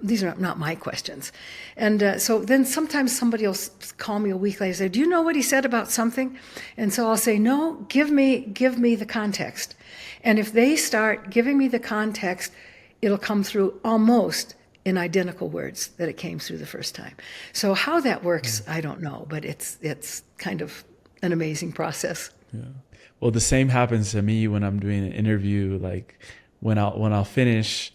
These are not my questions. And so then sometimes somebody will call me a week later and say, do you know what he said about something? And so I'll say, no, give me the context. And if they start giving me the context, it'll come through almost in identical words that it came through the first time. So how that works, I don't know, but it's kind of an amazing process. Yeah. Well, the same happens to me when I'm doing an interview. Like when I'll finish,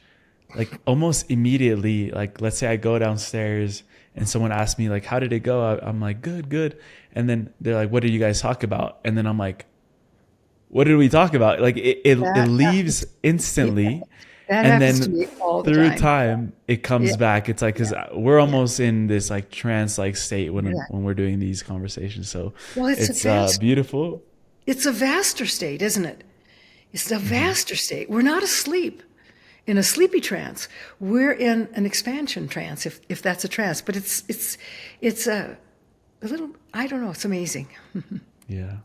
like almost immediately, like let's say I go downstairs and someone asks me like, how did it go? I'm like, good. And then they're like, what did you guys talk about? And then I'm like, what did we talk about? Like it leaves instantly. That And happens to then me all the through time. time, it comes Yeah. back. It's like, because we're almost in this like trance like state when Yeah. when we're doing these conversations. So Well, it's beautiful. it's a vaster state, isn't it? It's a vaster state. We're not asleep in a sleepy trance. We're in an expansion trance, if that's a trance. But it's a little, I don't know, it's amazing. Yeah.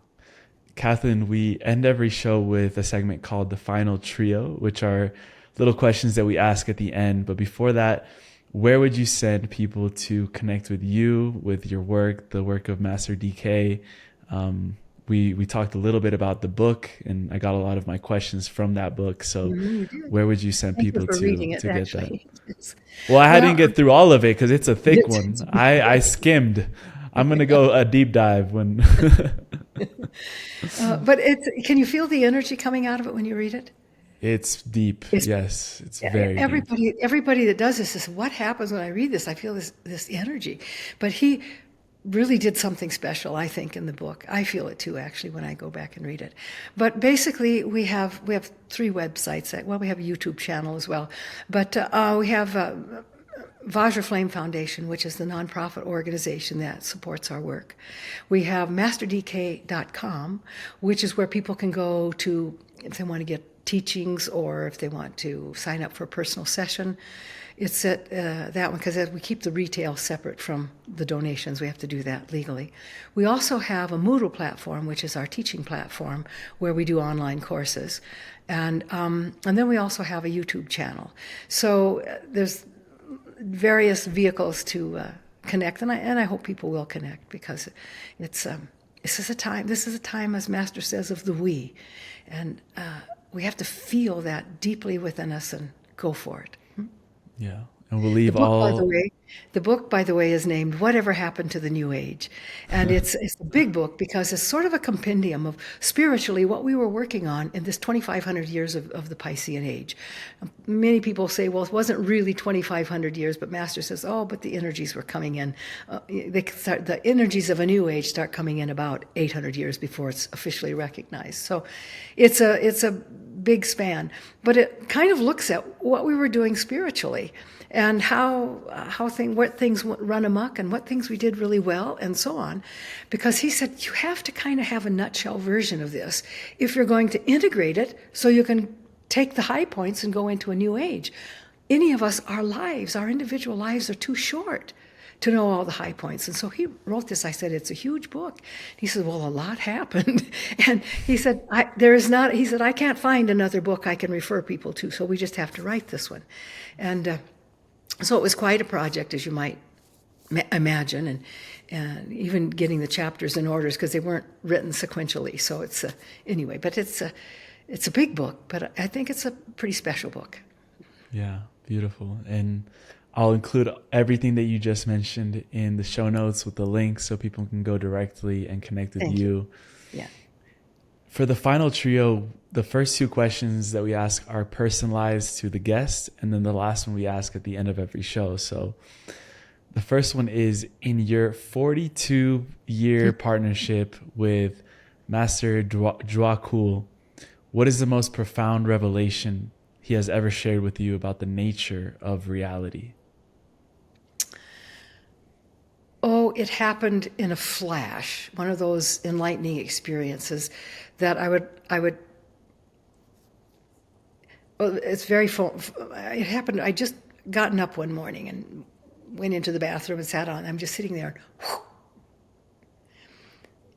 Kathlyn, we end every show with a segment called the Final Trio, which are little questions that we ask at the end. But before that, where would you send people to connect with you, with your work, the work of Master DK? We talked a little bit about the book, and I got a lot of my questions from that book. So where would you send Thank you people for reading it, to get actually. that? Well, I didn't Well, get through all of it because it's a thick one. I skimmed. I'm going to go a deep dive when... but can you feel the energy coming out of it when you read it? It's deep. Yes, it's very deep. Everybody that does this says, what happens when I read this? I feel this energy. But he really did something special, I think, in the book. I feel it too, actually, when I go back and read it. But basically, we have 3 websites. Well, we have a YouTube channel as well. But we have Vajra Flame Foundation, which is the nonprofit organization that supports our work. We have masterdk.com, which is where people can go to if they want to get teachings or if they want to sign up for a personal session. It's at that one, because we keep the retail separate from the donations. We have to do that legally. We also have a Moodle platform, which is our teaching platform, where we do online courses. And then we also have a YouTube channel. So there's various vehicles to connect, and I hope people will connect, because it's this is a time, as Master says, of the we, and we have to feel that deeply within us and go for it. Yeah, and we'll leave The book, by the way, is named "Whatever Happened to the New Age," and it's a big book because it's sort of a compendium of spiritually what we were working on in this 2,500 years of the Piscean Age. Many people say, well, it wasn't really 2,500 years, but Master says, oh, but the energies were coming in. The energies of a new age start coming in about 800 years before it's officially recognized. So it's a big span, but it kind of looks at what we were doing spiritually and what things run amok and what things we did really well and so on. Because he said you have to kind of have a nutshell version of this if you're going to integrate it so you can take the high points and go into a new age. Any of us, our individual lives are too short to know all the high points. And so he wrote this. I said, it's a huge book. He said, well, a lot happened. And he said, I can't find another book I can refer people to, so we just have to write this one. And so it was quite a project, as you might imagine, and even getting the chapters in orders, because they weren't written sequentially. So it's anyway, but it's a big book, but I think it's a pretty special book. Yeah, beautiful. And I'll include everything that you just mentioned in the show notes with the links so people can go directly and connect with you. Yeah. For the final trio, the first 2 questions that we ask are personalized to the guest, and then the last one we ask at the end of every show. So the first one is, in your 42-year partnership with Master Djwhal Khul, what is the most profound revelation he has ever shared with you about the nature of reality? Oh, it happened in a flash, one of those enlightening experiences that I would, well, it's very full. It happened, I just gotten up one morning and went into the bathroom and sat on. I'm just sitting there.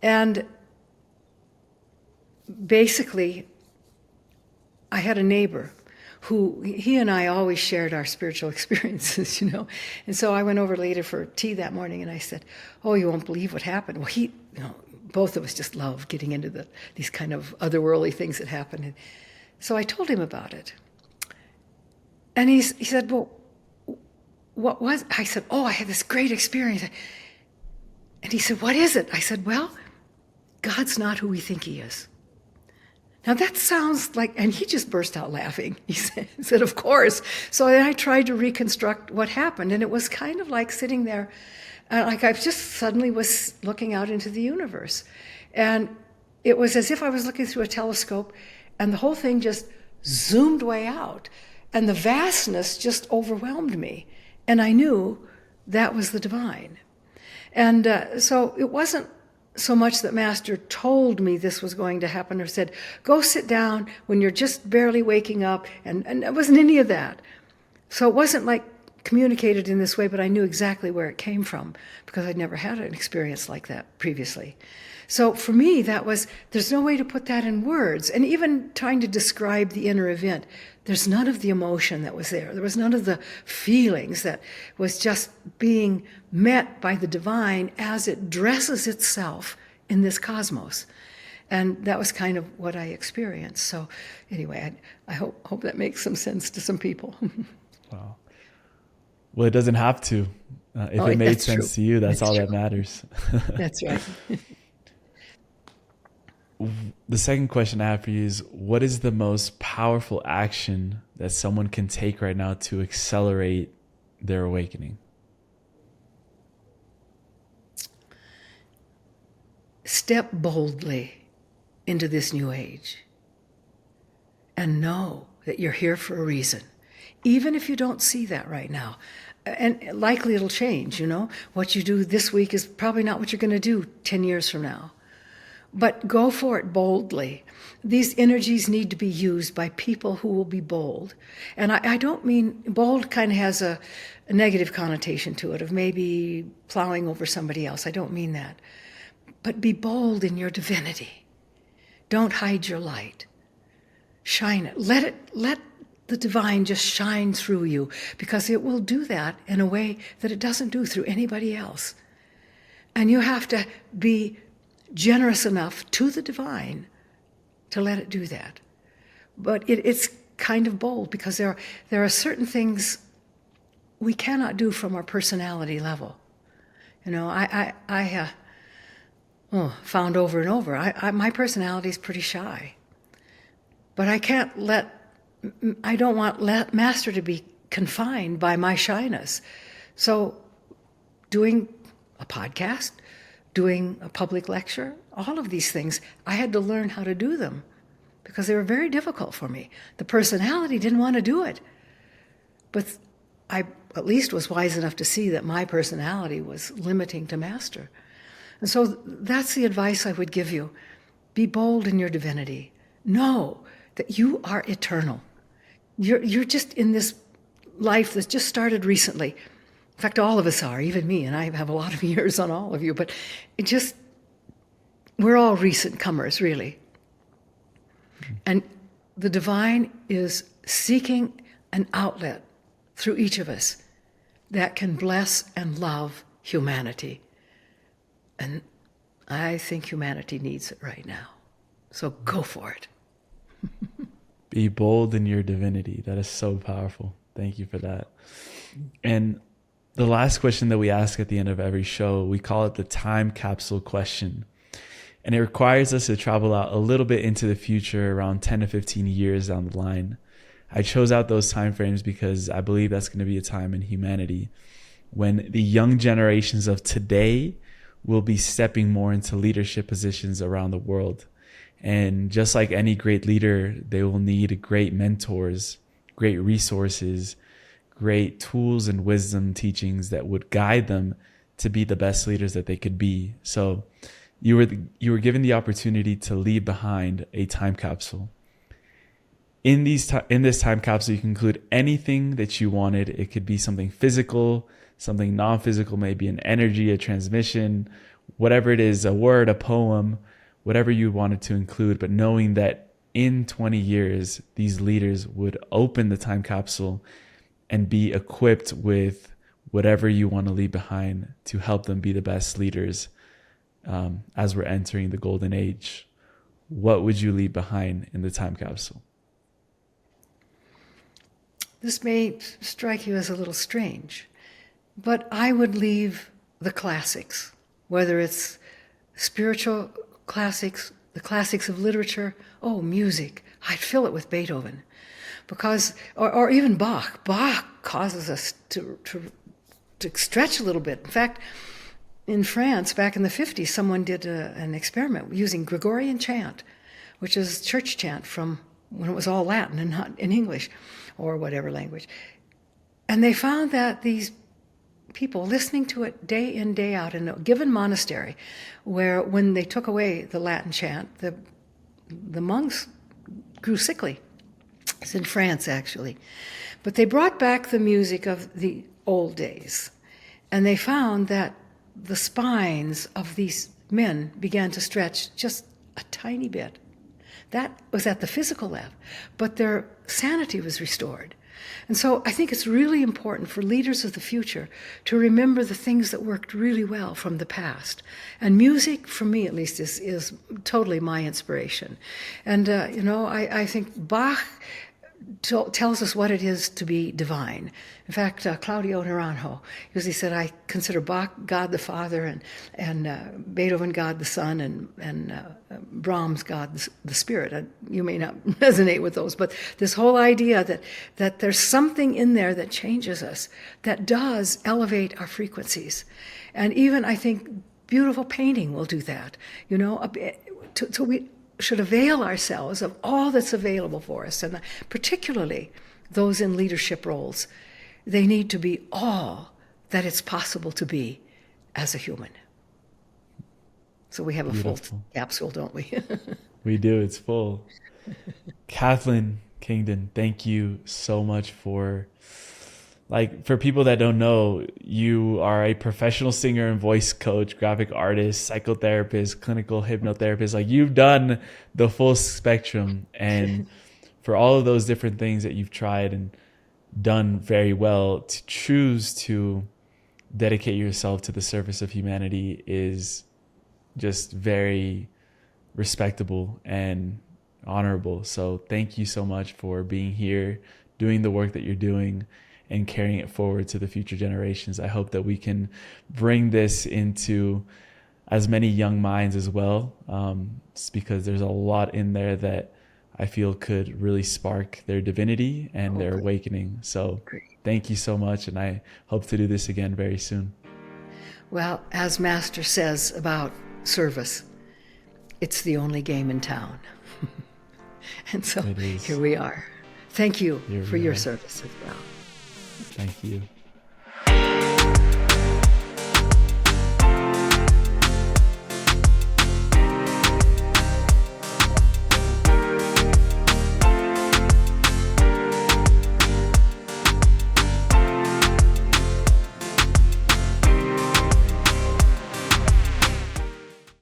And basically, I had a neighbor who, he and I always shared our spiritual experiences, And so I went over later for tea that morning and I said, oh, you won't believe what happened. Well, both of us just love getting into these kind of otherworldly things that happen. And so I told him about it. And he said, well, what was, I said, oh, I had this great experience. And he said, what is it? I said, well, God's not who we think he is. Now that sounds like, and he just burst out laughing. He said, of course. So then I tried to reconstruct what happened, and it was kind of like sitting there, like I just suddenly was looking out into the universe. And it was as if I was looking through a telescope, and the whole thing just zoomed way out. And the vastness just overwhelmed me. And I knew that was the divine. And so it wasn't so much that Master told me this was going to happen or said, go sit down when you're just barely waking up. And it wasn't any of that. So it wasn't like communicated in this way, but I knew exactly where it came from because I'd never had an experience like that previously. So for me, that was, there's no way to put that in words. And even trying to describe the inner event, there's none of the emotion that was there. There was none of the feelings that was just being met by the divine as it dresses itself in this cosmos. And that was kind of what I experienced. So anyway, I hope that makes some sense to some people. Wow. Well, it doesn't have to. If it made sense to you, that's all that matters. That's right. The second question I have for you is, what is the most powerful action that someone can take right now to accelerate their awakening? Step boldly into this new age and know that you're here for a reason, even if you don't see that right now. And likely it'll change, you know. What you do this week is probably not what you're going to do 10 years from now. But go for it boldly. These energies need to be used by people who will be bold. And I don't mean, bold kind of has a negative connotation to it, of maybe plowing over somebody else. I don't mean that. But be bold in your divinity. Don't hide your light. Shine it. Let the divine just shine through you, because it will do that in a way that it doesn't do through anybody else. And you have to be generous enough to the divine to let it do that. But it's kind of bold, because there are certain things we cannot do from our personality level. You know, I found over and over, my personality is pretty shy. But I don't want Master to be confined by my shyness. So doing a podcast, doing a public lecture, all of these things, I had to learn how to do them because they were very difficult for me. The personality didn't want to do it. But I at least was wise enough to see that my personality was limiting to Master. And so that's the advice I would give you. Be bold in your divinity. Know that you are eternal. You're just in this life that's just started recently. In fact, all of us are, even me, and I have a lot of years on all of you, but we're all recent comers, really. And the divine is seeking an outlet through each of us that can bless and love humanity. And I think humanity needs it right now. So go for it. Be bold in your divinity. That is so powerful. Thank you for that. And the last question that we ask at the end of every show, we call it the time capsule question. And it requires us to travel out a little bit into the future, around 10 to 15 years down the line. I chose out those time frames because I believe that's going to be a time in humanity when the young generations of today will be stepping more into leadership positions around the world. And just like any great leader, they will need great mentors, great resources, great tools and wisdom teachings that would guide them to be the best leaders that they could be. So you were given the opportunity to leave behind a time capsule. In this time capsule, you can include anything that you wanted. It could be something physical, something non-physical, maybe an energy, a transmission, whatever it is, a word, a poem, whatever you wanted to include, but knowing that in 20 years, these leaders would open the time capsule and be equipped with whatever you want to leave behind to help them be the best leaders as we're entering the golden age. What would you leave behind in the time capsule? This may strike you as a little strange, But I would leave the classics, whether it's spiritual classics, the classics of literature, music. I'd fill it with Beethoven. Because, or even Bach. Bach causes us to stretch a little bit. In fact, in France, back in the 50s, someone did an experiment using Gregorian chant, which is church chant from when it was all Latin and not in English or whatever language. And they found that these people listening to it day in, day out in a given monastery, where when they took away the Latin chant, the monks grew sickly. It's in France, actually. But they brought back the music of the old days, and they found that the spines of these men began to stretch just a tiny bit. That was at the physical level, but their sanity was restored. And so I think it's really important for leaders of the future to remember the things that worked really well from the past. And music, for me at least, is totally my inspiration. And, I think Bach tells us what it is to be divine. In fact, Claudio Naranjo usually said, I consider Bach God the Father, and Beethoven God the Son, and Brahms God the Spirit. You may not resonate with those, but this whole idea that there's something in there that changes us, that does elevate our frequencies. And even, I think, beautiful painting will do that. So we should avail ourselves of all that's available for us, and particularly those in leadership roles. They need to be all that it's possible to be as a human. So we have a full capsule, don't we? We do. It's full. Kathlyn Kingdon, thank you so much for people that don't know, you are a professional singer and voice coach, graphic artist, psychotherapist, clinical hypnotherapist. Like, you've done the full spectrum. And for all of those different things that you've tried and done very well, to choose to dedicate yourself to the service of humanity is just very respectable and honorable. So thank you so much for being here, doing the work that you're doing, and carrying it forward to the future generations. I hope that we can bring this into as many young minds as well, because there's a lot in there that I feel could really spark their divinity and their awakening. So thank you so much, and I hope to do this again very soon. Well, as Master says about service, it's the only game in town. And so here we are. Thank you for your service as well. Thank you.